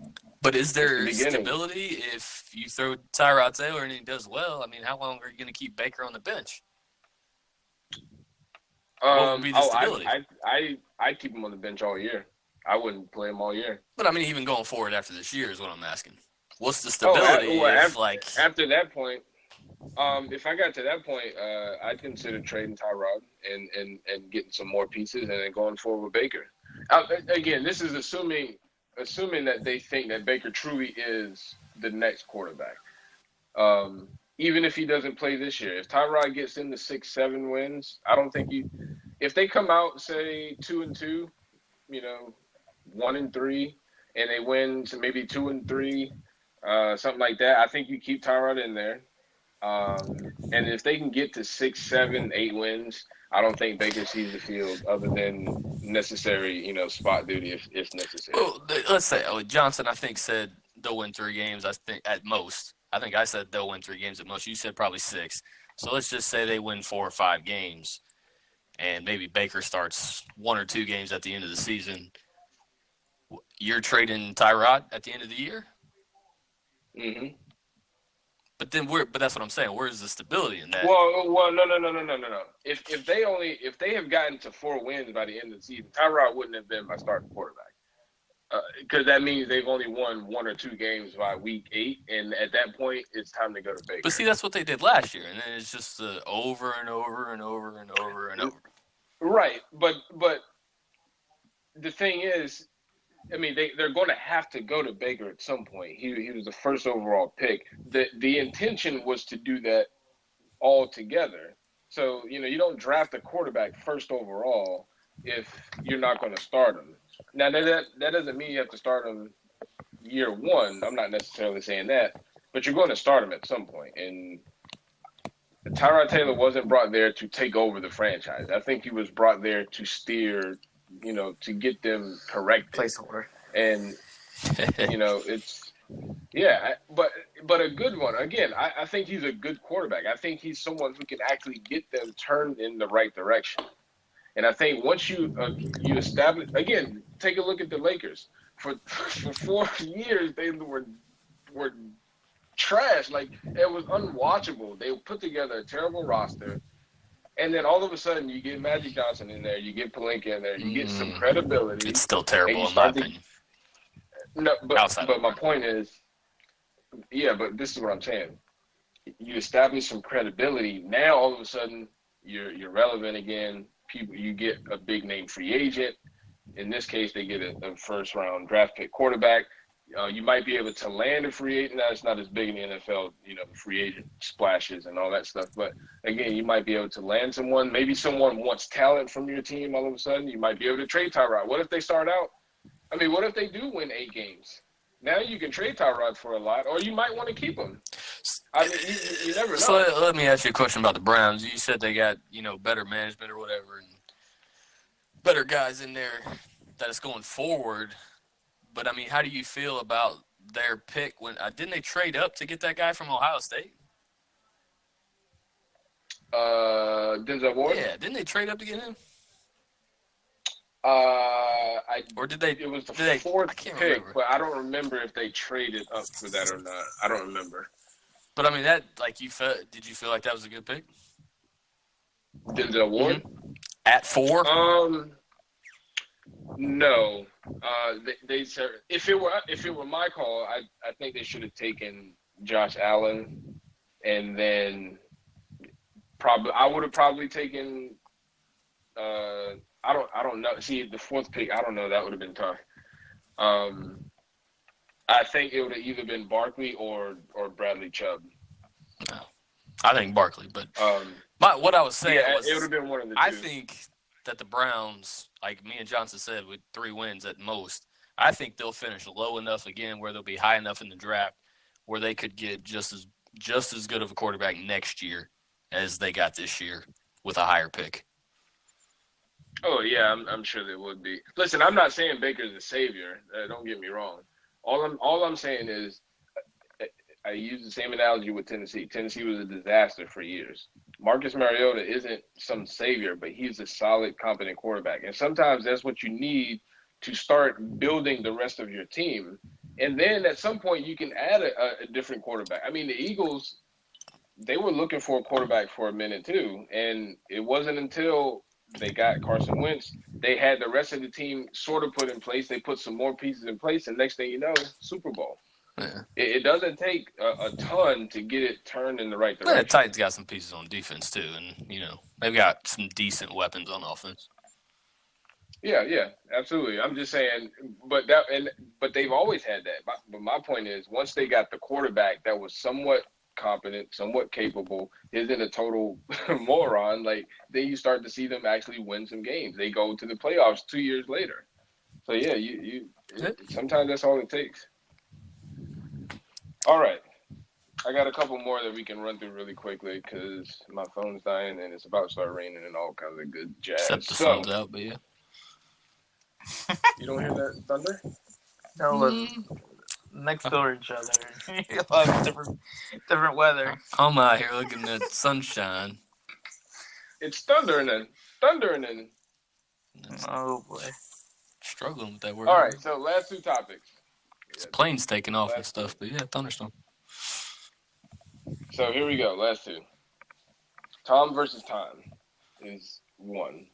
But is there stability if you throw Tyrod Taylor and he does well? I mean, how long are you going to keep Baker on the bench? What would be the stability? I'd keep him on the bench all year. I wouldn't play him all year. But I mean, even going forward after this year is what I'm asking. What's the stability? After that point, if I got to that point, I'd consider trading Tyrod and getting some more pieces and then going forward with Baker. Again, this is assuming that they think that Baker truly is the next quarterback. Even if he doesn't play this year, if Tyrod gets into 6-7 wins, I don't think if they come out, say 2-2, 1-3, and they win to maybe 2-3, something like that, I think you keep Tyrod in there. And if they can get to 6, 7, 8 wins, I don't think Baker sees the field other than necessary, spot duty if necessary. Well, let's say Johnson, I think, said they'll win 3 games. I think at most. I think I said they'll win 3 games at most. You said probably 6. So let's just say they win 4 or 5 games, and maybe Baker starts 1 or 2 games at the end of the season. You're trading Tyrod at the end of the year? Mm-hmm. But that's what I'm saying. Where's the stability in that? Well, no. If they have gotten to 4 wins by the end of the season, Tyrod wouldn't have been my starting quarterback. Because that means they've only won 1 or 2 games by week 8, and at that point, it's time to go to Baker. But see, that's what they did last year, and then it's just over and over and over and over and over. Right, but the thing is, I mean, they're going to have to go to Baker at some point. He was the first overall pick. The intention was to do that all together. So, you don't draft a quarterback first overall if you're not going to start him. Now, that doesn't mean you have to start him year 1. I'm not necessarily saying that. But you're going to start him at some point. And Tyrod Taylor wasn't brought there to take over the franchise. I think he was brought there to steer, to get them corrected. Placeholder. And, it's – yeah, but a good one. Again, I think he's a good quarterback. I think he's someone who can actually get them turned in the right direction. And I think once you establish – again, take a look at the Lakers. For 4 years, they were trash. Like, it was unwatchable. They put together a terrible roster. And then all of a sudden, you get Magic Johnson in there, you get Palenka in there, you get some credibility. It's still and terrible you in my start to opinion. no, Outside but of my Brady. point is, yeah, but this is what I'm saying. You establish some credibility. Now all of a sudden, you're relevant again. People, you get a big name free agent. In this case, they get a first round draft pick quarterback. You might be able to land a free agent. Now, it's not as big in the NFL, the free agent splashes and all that stuff. But again, you might be able to land someone. Maybe someone wants talent from your team all of a sudden. You might be able to trade Tyrod. What if they start out? I mean, what if they do win 8 games? Now you can trade Tyrod for a lot, or you might want to keep him. I mean, you never know. So let me ask you a question about the Browns. You said they got, better management or whatever and better guys in there that is going forward. But, I mean, how do you feel about their pick? Didn't they trade up to get that guy from Ohio State? Denzel Ward? Yeah, didn't they trade up to get him? Or did they? It was the I fourth can't pick, remember. but I don't remember if they traded up for that or not. I don't remember. But I mean, did you feel like that was a good pick? Denzel Ward? Mm-hmm. At 4? No. They said if it were my call, I think they should have taken Josh Allen, and then I would have probably taken. I don't know. See, the 4th pick, I don't know. That would have been tough. I think it would have either been Barkley or Bradley Chubb. No. I think Barkley, but what I was saying was it would have been one of the two. I think that the Browns, like me and Johnson said, with 3 wins at most, I think they'll finish low enough again where they'll be high enough in the draft where they could get just as good of a quarterback next year as they got this year with a higher pick. Oh yeah, I'm sure they would be. Listen, I'm not saying Baker's the savior. Don't get me wrong. All I'm saying is, I use the same analogy with Tennessee. Tennessee was a disaster for years. Marcus Mariota isn't some savior, but he's a solid, competent quarterback. And sometimes that's what you need to start building the rest of your team. And then at some point you can add a different quarterback. I mean, the Eagles, they were looking for a quarterback for a minute too. And it wasn't until they got Carson Wentz, they had the rest of the team sort of put in place. They put some more pieces in place, and next thing you know, Super Bowl. Yeah. It doesn't take a ton to get it turned in the right direction. Yeah, Titans got some pieces on defense too, and they've got some decent weapons on offense. Yeah, absolutely. I'm just saying, but they've always had that. But my point is, once they got the quarterback that was somewhat competent, somewhat capable, isn't a total moron, like then you start to see them actually win some games. They go to the playoffs 2 years later. So yeah, sometimes that's all it takes. All right. I got a couple more that we can run through really quickly because my phone's dying and it's about to start raining and all kinds of good jazz. Except the sun's out, but yeah. You don't hear that thunder? No, but next door to each other. You'll have different weather. I'm out here looking at sunshine. It's thundering and Oh boy. Struggling with that word. all right, so last 2 topics. It's planes taking off and stuff, but yeah, thunderstorm. So here we go, last 2. Tom versus Tom is 1.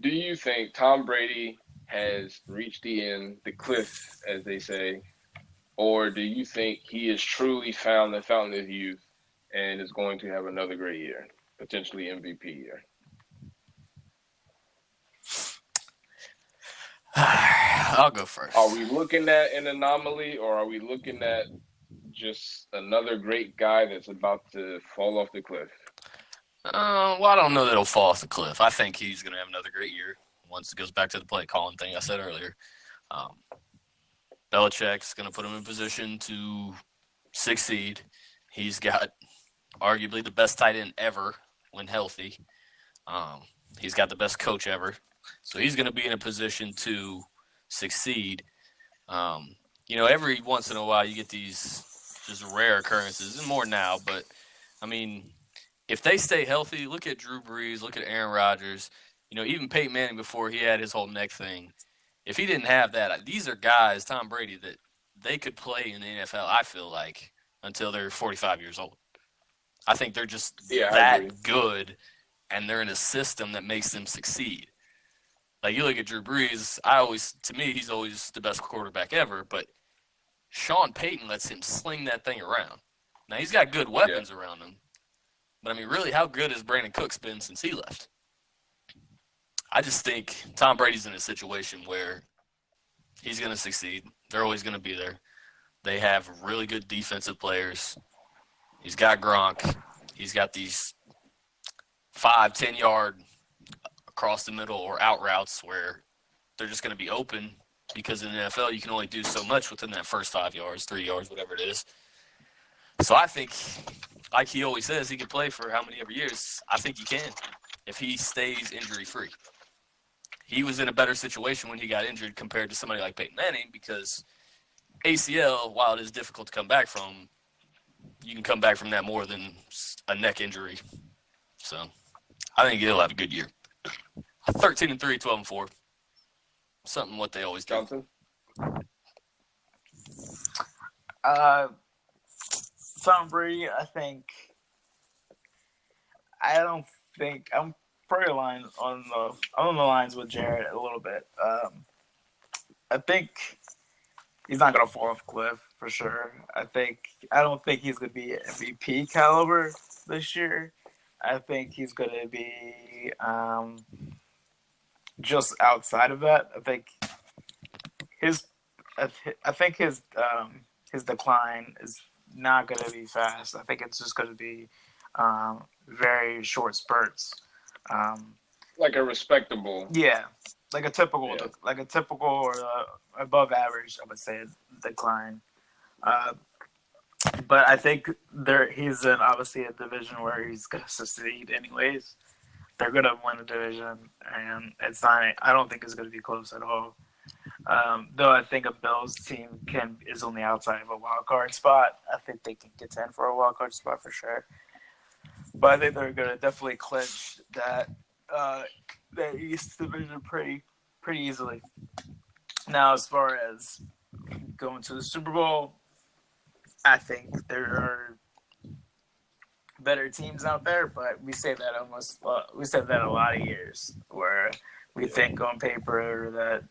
Do you think Tom Brady has reached the cliff, as they say, or do you think he has truly found the fountain of youth and is going to have another great year, potentially MVP year? I'll go first. Are we looking at an anomaly, or are we looking at just another great guy that's about to fall off the cliff? Well, I don't know that he'll fall off the cliff. I think he's going to have another great year once it goes back to the play calling thing I said earlier. Belichick's going to put him in position to succeed. He's got arguably the best tight end ever when healthy. He's got the best coach ever. So he's going to be in a position to succeed. Every once in a while you get these just rare occurrences, and more now. But, I mean, if they stay healthy, look at Drew Brees, look at Aaron Rodgers, even Peyton Manning before he had his whole neck thing. If he didn't have that, these are guys, Tom Brady, that they could play in the NFL, I feel like, until they're 45 years old. I think they're just I agree. that good, and they're in a system that makes them succeed. Like, you look at Drew Brees, to me, he's always the best quarterback ever, but Sean Payton lets him sling that thing around. Now, he's got good weapons around him, but, I mean, really, how good has Brandon Cooks been since he left? I just think Tom Brady's in a situation where he's going to succeed. They're always going to be there. They have really good defensive players. He's got Gronk. He's got these 5-10 yard across the middle or out routes where they're just going to be open, because in the NFL you can only do so much within that first 5 yards, 3 yards, whatever it is. So I think, like he always says, he can play for how many ever years. I think he can if he stays injury-free. He was in a better situation when he got injured compared to somebody like Peyton Manning, because ACL, while it is difficult to come back from, you can come back from that more than a neck injury. So I think he'll have a good year. 13-3, 12-4. Something what they always do. Johnson? Tom Brady, I'm pretty on the lines with Jared a little bit. I think he's not gonna fall off a cliff for sure. I don't think he's gonna be MVP caliber this year. I think he's gonna be just outside of that. I think his decline is not going to be fast. I think it's just going to be very short spurts. Like a respectable. Yeah, like a typical or above average, I would say, decline. But I think he's in obviously a division where he's going to succeed anyways. They're going to win the division, and I don't think it's going to be close at all. Though I think a Bills team is on the outside of a wild card spot. I think they can contend for a wild card spot for sure. But I think they're going to definitely clinch that East division pretty easily. Now, as far as going to the Super Bowl, I think there are better teams out there, but we say that a lot of years, where we think on paper that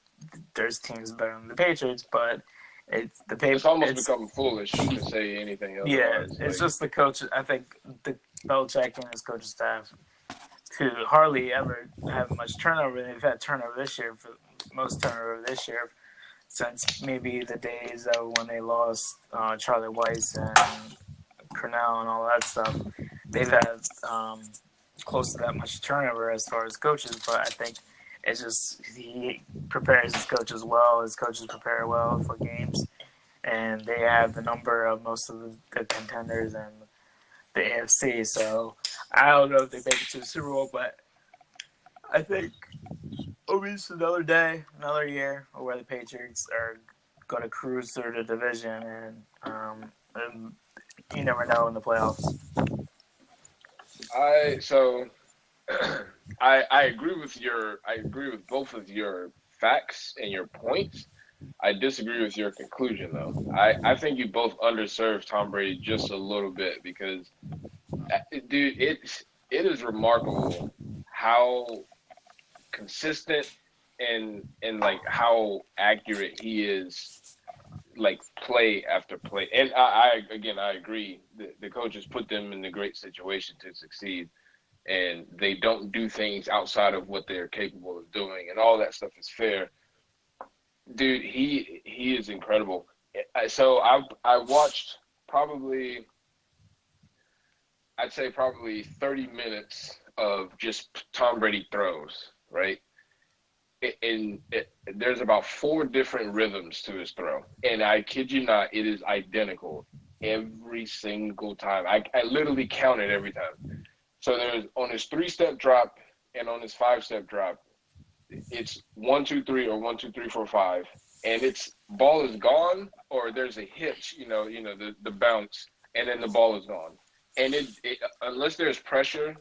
there's teams better than the Patriots, but it's almost become foolish to say anything else. Yeah, it's just the coach. I think the Belichick and his coaching staff who hardly ever have much turnover. They've had turnover this year, for most turnover this year since maybe the days of when they lost Charlie Weiss and Cornell and all that stuff. They've had close to that much turnover as far as coaches, but I think it's just he prepares his coaches well. His coaches prepare well for games, and they have the number of most of the contenders in the AFC. So I don't know if they make it to the Super Bowl, but I think it'll be just another day, another year where the Patriots are going to cruise through the division, and you never know in the playoffs. I agree with both of your facts and your points. I disagree with your conclusion, though. I think you both underserved Tom Brady just a little bit, because, dude, it is remarkable how consistent and like how accurate he is, like play after play. And I agree. The coaches put them in a great situation to succeed, and they don't do things outside of what they're capable of doing, and all that stuff is fair. Dude, he is incredible. So I watched probably 30 minutes of just Tom Brady throws, right? There's about 4 different rhythms to his throw, and I kid you not, it is identical every single time. I literally counted every time. So there's on his 3-step drop and on his 5-step drop, it's 1, 2, 3 or 1, 2, 3, 4, 5, and it's ball is gone, or there's a hitch, the bounce, and then the ball is gone. And it unless there's pressure,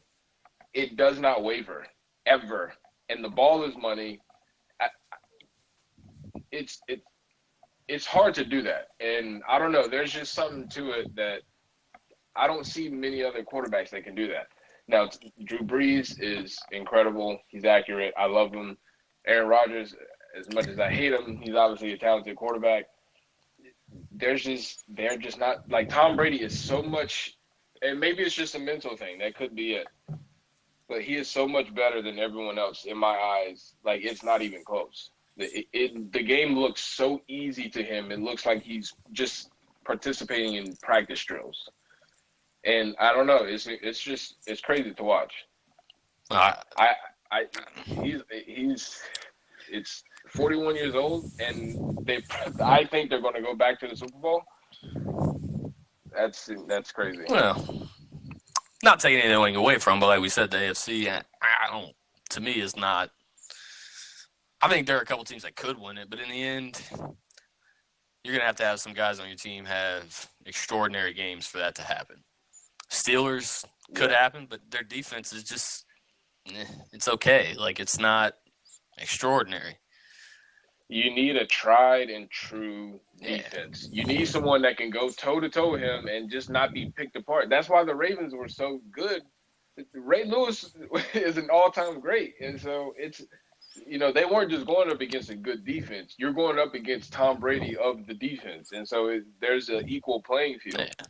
it does not waver ever. And the ball is money. It's it's hard to do that. And I don't know. There's just something to it that I don't see many other quarterbacks that can do that. Now, Drew Brees is incredible. He's accurate. I love him. Aaron Rodgers, as much as I hate him, he's obviously a talented quarterback. They're just not like Tom Brady is so much, and maybe it's just a mental thing. That could be it. But he is so much better than everyone else in my eyes. Like, it's not even close. The game looks so easy to him. It looks like he's just participating in practice drills. And I don't know. It's crazy to watch. It's 41 years old, and I think they're going to go back to the Super Bowl. That's crazy. Well, not taking anything away from, but like we said, the AFC, to me, is not. I think there are a couple teams that could win it, but in the end, you're going to have some guys on your team have extraordinary games for that to happen. Steelers could happen, but their defense is just, it's okay. Like, it's not extraordinary. You need a tried and true defense. You need someone that can go toe-to-toe with him and just not be picked apart. That's why the Ravens were so good. Ray Lewis is an all-time great. And so it's, they weren't just going up against a good defense. You're going up against Tom Brady of the defense. And so there's an equal playing field. Yeah.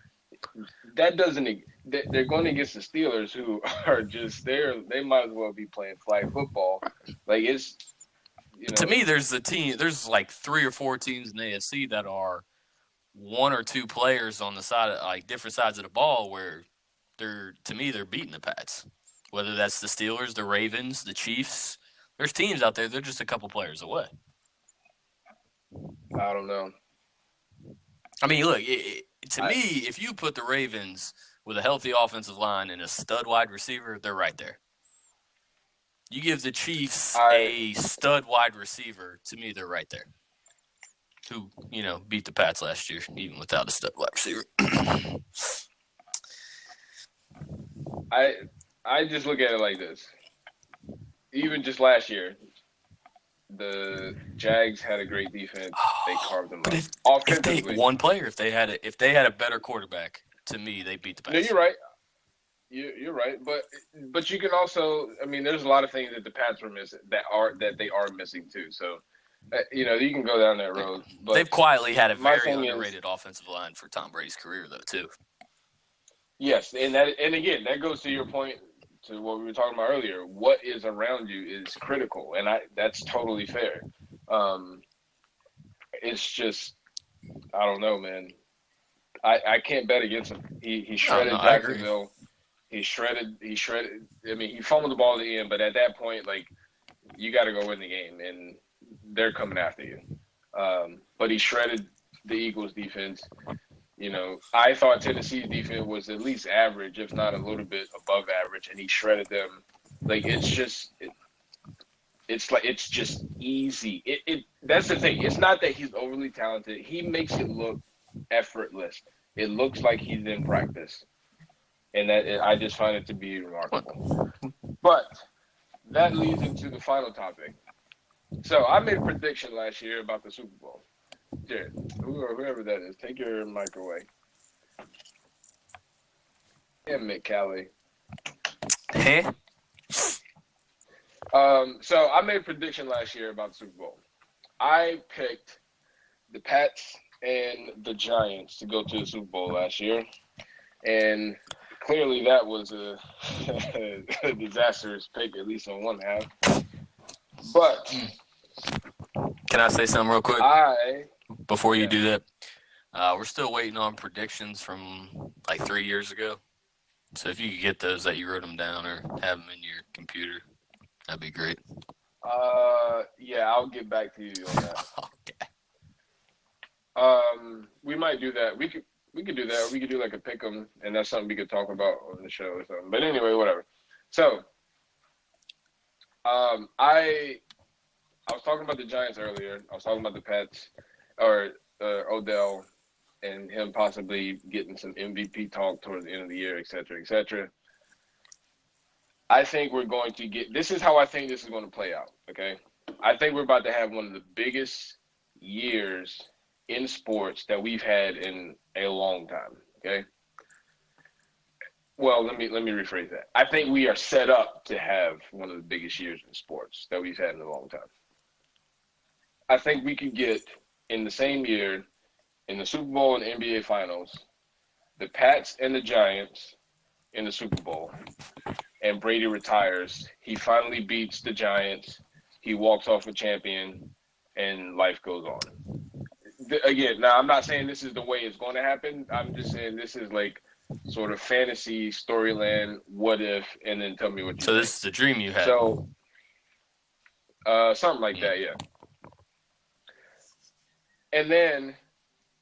That doesn't – they're going against the Steelers, who are just there. They might as well be playing flag football. Like, it's – To me, there's like 3 or 4 teams in the AFC that are 1 or 2 players on the side of, like, different sides of the ball where they're beating the Pats. Whether that's the Steelers, the Ravens, the Chiefs. There's teams out there, they're just a couple players away. I don't know. I mean, look, to me, if you put the Ravens with a healthy offensive line and a stud wide receiver, they're right there. You give the Chiefs a stud wide receiver, to me, they're right there. Who, beat the Pats last year, even without a stud wide receiver. I just look at it like this. Even just last year, the Jags had a great defense. They carved them up. Offensively, if they had a better quarterback, to me, they beat the Pats. No, you're right. You're right, but you can also. I mean, there's a lot of things that the Pats were missing that they are missing too. So, you can go down that road. But they've quietly had a very underrated offensive line for Tom Brady's career, though, too. Yes, and again, that goes to your point, to what we were talking about earlier. What is around you is critical, and that's totally fair. It's just, I don't know, man. I can't bet against him. He shredded Jacksonville. He shredded. I mean, he fumbled the ball at the end, but at that point, like, you got to go win the game, and they're coming after you. But he shredded the Eagles' defense. I thought Tennessee's defense was at least average, if not a little bit above average, and he shredded them. Like, it's just easy. That's the thing. It's not that he's overly talented. He makes it look effortless. It looks like he's in practice. And I just find it to be remarkable. But that leads into the final topic. So I made a prediction last year about the Super Bowl. Jared, whoever that is, take your mic away. And Mick Callie. Hey. So I made a prediction last year about the Super Bowl. I picked the Pats and the Giants to go to the Super Bowl last year. And clearly that was a disastrous pick, at least on one half. But can I say something real quick? Before you do that, we're still waiting on predictions from like 3 years ago. So if you could get those that you wrote them down or have them in your computer, that'd be great. Yeah, I'll get back to you on that. Okay. We might do that. We could do that. We could do like a pick 'em, and that's something we could talk about on the show or something. But anyway, whatever. So, I was talking about the Giants earlier. I was talking about the Pats, or Odell, and him possibly getting some MVP talk towards the end of the year, et cetera, et cetera. I think we're going to get – this is how I think this is going to play out, okay? I think we're about to have one of the biggest years in sports that we've had in a long time. Okay. Well, let me rephrase that. I think we are set up to have one of the biggest years in sports that we've had in a long time. I think we could get in the same year in the Super Bowl and NBA Finals, the Pats and the Giants in the Super Bowl, and Brady retires. He finally beats the Giants. He walks off a champion, and life goes on. Again, now I'm not saying this is the way it's going to happen. I'm just saying this is like sort of fantasy storyline, what if, and then tell me what you So think. this is the dream you had. So, something like that, yeah. And then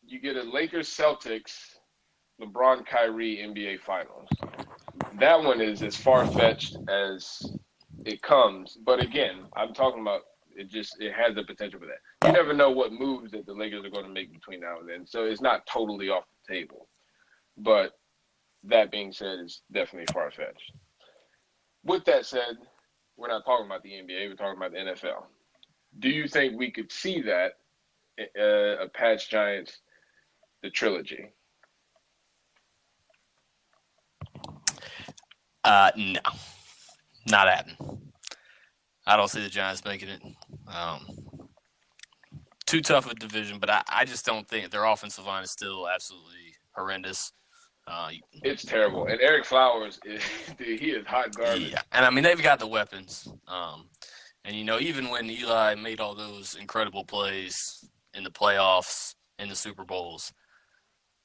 you get a Lakers-Celtics, LeBron-Kyrie NBA Finals. That one is as far-fetched as it comes. But again, I'm talking about it has the potential for that. You never know what moves that the Lakers are going to make between now and then. So it's not totally off the table. But that being said, it's definitely far-fetched. With that said, we're not talking about the NBA. We're talking about the NFL. Do you think we could see that, a Pats Giants, the trilogy? No, not happening. I don't see the Giants making it. Too tough a division, but I just don't think their offensive line is still absolutely horrendous. It's terrible. And Eric Flowers, dude, he is hot garbage. Yeah, and I mean they've got the weapons. And even when Eli made all those incredible plays in the playoffs, in the Super Bowls,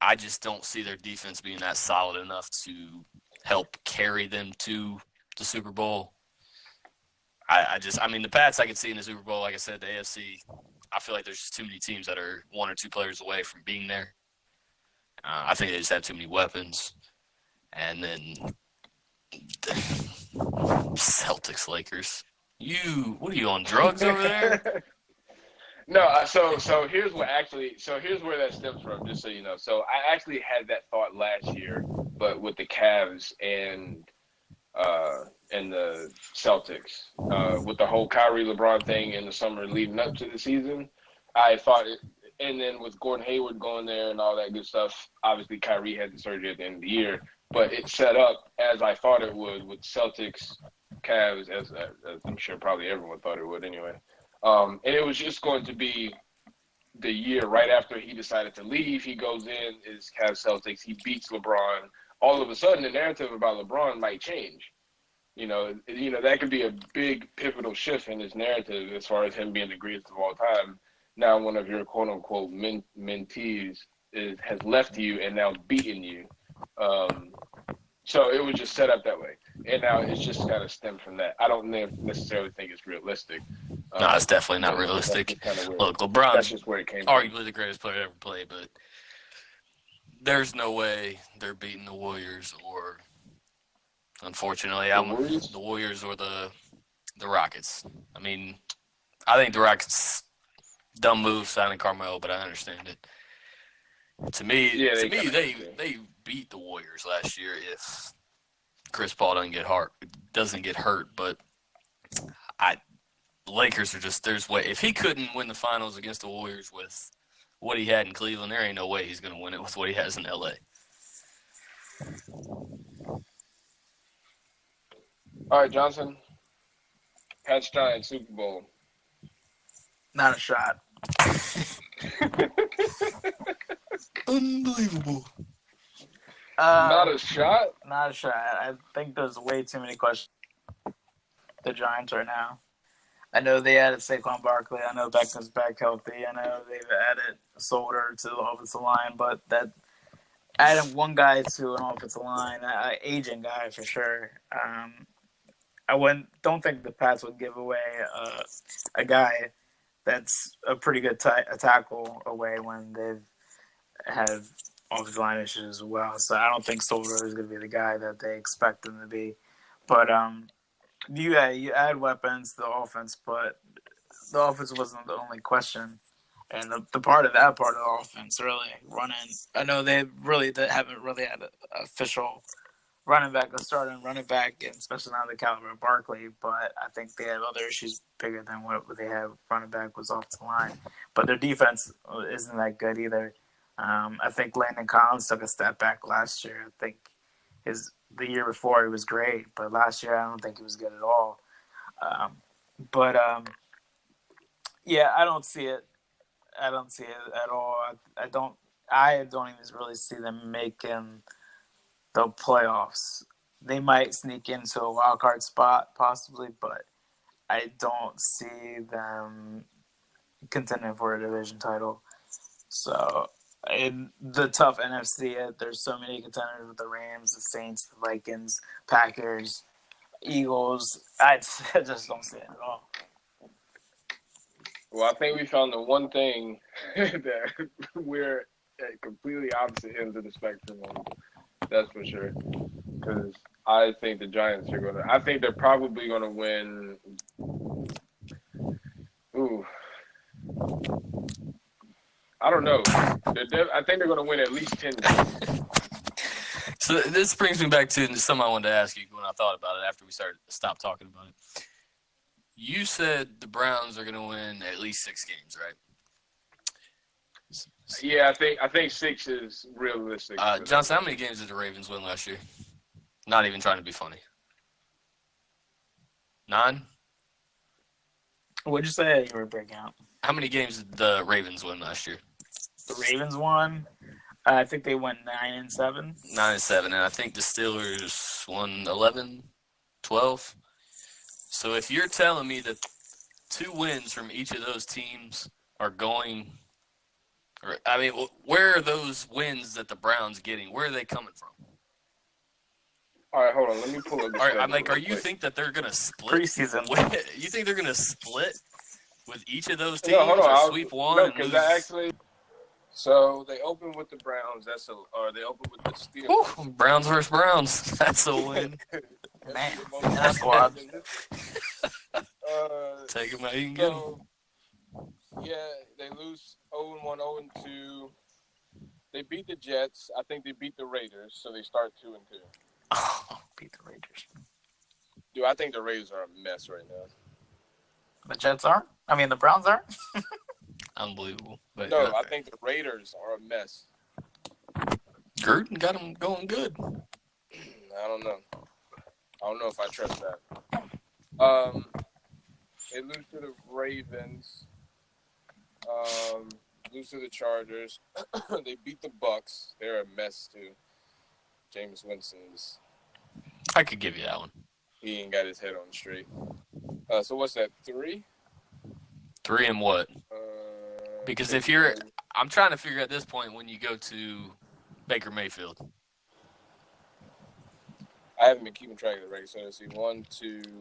I just don't see their defense being that solid enough to help carry them to the Super Bowl. The Pats I could see in the Super Bowl. Like I said, the AFC, I feel like there's just too many teams that are one or two players away from being there. I think they just have too many weapons. And then Celtics, Lakers. What are you on drugs over there? No, so here's where that stems from, just so you know. So I actually had that thought last year, but with the Cavs and the Celtics, with the whole Kyrie LeBron thing in the summer leading up to the season, I thought it. And then with Gordon Hayward going there and all that good stuff, obviously Kyrie had the surgery at the end of the year, but it set up as I thought it would with Celtics, Cavs, as I'm sure probably everyone thought it would anyway. And it was just going to be the year right after he decided to leave. He goes in, is Cavs Celtics, he beats LeBron. All of a sudden, the narrative about LeBron might change. That could be a big pivotal shift in his narrative as far as him being the greatest of all time. Now one of your quote-unquote mentees has left you and now beaten you. So it was just set up that way. And now it's just kind of stemmed from that. I don't necessarily think it's realistic. No, it's definitely not realistic. Look, that's just where it came from. Arguably the greatest player to ever play, but there's no way they're beating the Warriors or, unfortunately, the Warriors or the Rockets. I mean, I think the Rockets – dumb move signing Carmelo, but I understand it. To me, they beat the Warriors last year if Chris Paul doesn't get hurt. But the Lakers are just there's way if he couldn't win the finals against the Warriors with what he had in Cleveland, there ain't no way he's going to win it with what he has in LA. All right, Johnson. Pats Giants Super Bowl. Not a shot. Unbelievable. Not a shot? Not a shot. I think there's way too many questions. The Giants right now. I know they added Saquon Barkley. I know Beckham's back healthy. I know they've added Solder to the offensive line, but that adding one guy to an offensive line, an aging guy for sure. Don't think the Pats would give away a guy that's a pretty good tackle away when they've had offensive line issues as well. So I don't think Solder is going to be the guy that they expect him to be. But you add weapons to the offense, but the offense wasn't the only question. And the part of the offense really running. I know they haven't really had an official running back, a starting running back, and especially now the caliber of Barkley. But I think they have other issues bigger than what they have. Running back was off the line, but their defense isn't that good either. I think Landon Collins took a step back last year. I think the year before he was great, but last year I don't think he was good at all. But yeah, I don't see it. I don't see it at all. I don't. I don't even really see them making the playoffs. They might sneak into a wild card spot possibly, but I don't see them contending for a division title. So in the tough NFC, there's so many contenders with the Rams, the Saints, the Vikings, Packers, Eagles. I just don't see it at all. Well, I think we found the one thing that we're at completely opposite ends of the spectrum on. That's for sure. Because I think the Giants are going to – I think they're probably going to win – ooh. I don't know. I think they're going to win at least 10 games. So this brings me back to something I wanted to ask you when I thought about it after we stopped talking about it. You said the Browns are going to win at least 6 games, right? Yeah, I think 6 is realistic. Johnson, how many games did the Ravens win last year? Not even trying to be funny. 9? What'd you say you were breaking out? How many games did the Ravens win last year? The Ravens won. I think they went 9-7. 9-7, and I think the Steelers won 11, 12. So if you're telling me that 2 wins from each of those teams are going – I mean, where are those wins that the Browns getting? Where are they coming from? All right, hold on. Let me pull up the schedule. Are you think that they're going to split? Preseason. You think they're going to split with each of those teams No, hold on. or sweep one? No, because I actually – so they open with the Browns. Or they open with the Steelers. Woo, Browns versus Browns. That's a win. Man, that's wild. Take them out. You can get them. Yeah, they lose 0-1, 0-2. They beat the Jets. I think they beat the Raiders, so they start 2-2. Oh, beat the Raiders. Dude, I think the Raiders are a mess right now. The Jets aren't? I mean, the Browns aren't? Unbelievable. But, no, I think the Raiders are a mess. Gruden got them going good. I don't know. I don't know if I trust that. They lose to the Ravens. Lose to the Chargers. They beat the Bucks. They're a mess too. Jameis Winston's. I could give you that one. He ain't got his head on straight. So what's that? 3? 3 and what? Because if you're, I'm trying to figure at this point when you go to Baker Mayfield. I haven't been keeping track of the record. So let's see, 1, 2, 2-2.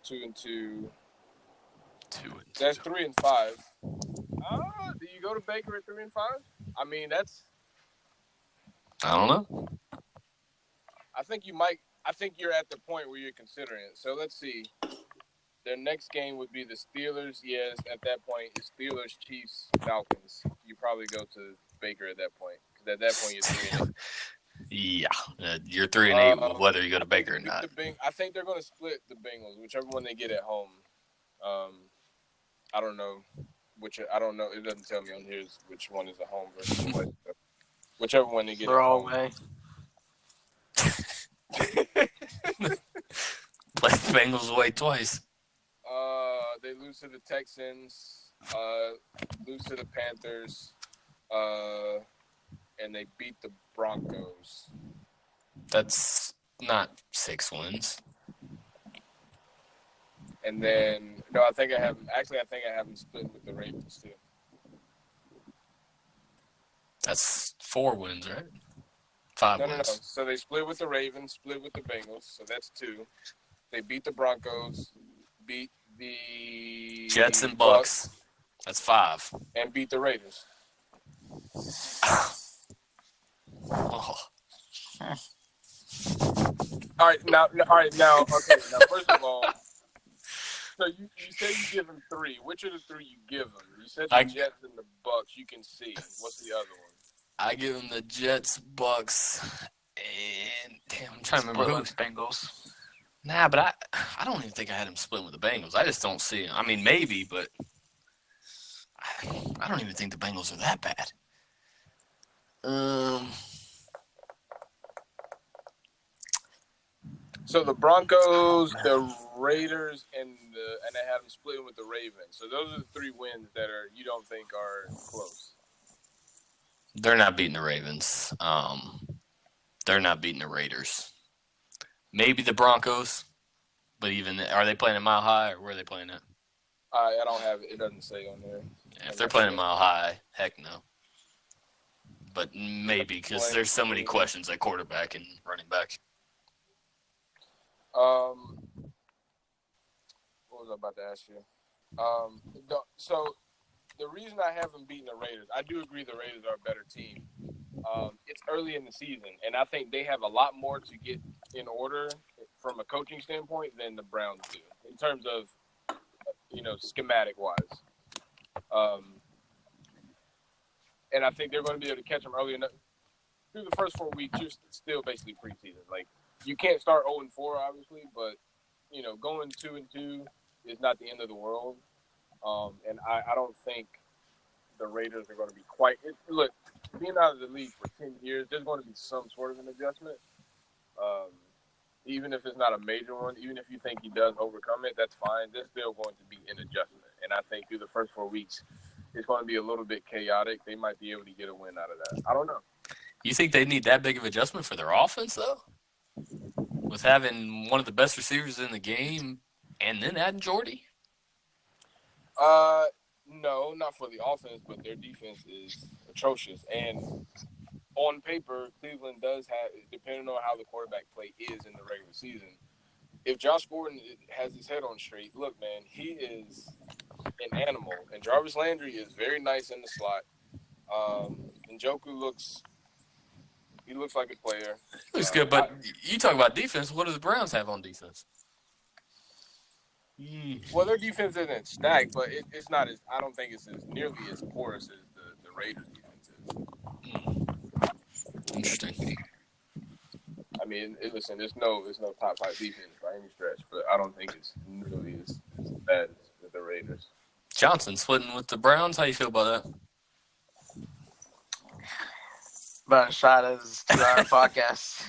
2 and 2. That's 3 and 5. Do you go to Baker at 3 and 5? I mean, that's. I don't know. I think you might. I think you're at the point where you're considering it. So let's see. Their next game would be the Steelers. Yes, at that point, it's Steelers, Chiefs, Falcons. You probably go to Baker at that point. Because at that point, you're 3 and 8. Yeah, you're 3 and 8, whether you go to Baker or not. I think they're going to split the Bengals, whichever one they get at home. I don't know I don't know. It doesn't tell me on here which one is a home versus what. Whichever one they get. They're all away. Play the Bengals away twice. They lose to the Texans. Lose to the Panthers. And they beat the Broncos. That's not 6 wins. And then, no, I think I have them split with the Ravens, too. That's 4 wins, right? 5 wins. No. So they split with the Ravens, split with the Bengals. So that's 2. They beat the Broncos, beat the Jets and Bucks. That's 5. And beat the Raiders. Oh. All right, now, okay. Now, first of all, so you say you give him 3. Which of the 3 you give him? You said the Jets and the Bucks. You can see. What's the other one? I give him the Jets, Bucks, And damn, I'm trying to remember Split who. with the Bengals. Nah, but I don't even think I had him splitting with the Bengals. I just don't see him. I mean, maybe, but I don't even think the Bengals are that bad. So the Broncos, the Raiders, and they have them splitting with the Ravens. So those are the 3 wins that you don't think are close. They're not beating the Ravens. They're not beating the Raiders. Maybe the Broncos, but even are they playing at Mile High or where are they playing at? I don't have it. It doesn't say on there. Yeah, if they're playing at Mile High, heck no. But maybe because there's so many questions at quarterback and running back. What was I about to ask you? So the reason I haven't beaten the Raiders, I do agree the Raiders are a better team. It's early in the season, and I think they have a lot more to get in order from a coaching standpoint than the Browns do in terms of, schematic wise. And I think they're going to be able to catch them early enough. Through the first 4 weeks, you're still basically preseason. Like, you can't start 0-4, obviously, but, going 2-2 is not the end of the world. And I don't think the Raiders are going to be quite – look, being out of the league for 10 years, there's going to be some sort of an adjustment. Even if it's not a major one, even if you think he does overcome it, that's fine. There's still going to be an adjustment. And I think through the first 4 weeks, it's going to be a little bit chaotic. They might be able to get a win out of that. I don't know. You think they need that big of adjustment for their offense, though? With having one of the best receivers in the game and then adding Jordy? No, not for the offense, but their defense is atrocious. And on paper, Cleveland does have, depending on how the quarterback play is in the regular season, if Josh Gordon has his head on straight, look, man, he is an animal. And Jarvis Landry is very nice in the slot. Njoku looks like a player. He looks good, but you talk about defense. What do the Browns have on defense? Well, their defense isn't stacked, but it's not as, I don't think it's as nearly as porous as the Raiders defense is. Interesting. I mean, listen, there's no top 5 defense by any stretch, but I don't think it's nearly as bad as the Raiders. Johnson splitting with the Browns. How you feel about that? About as shot as 2-hour podcast.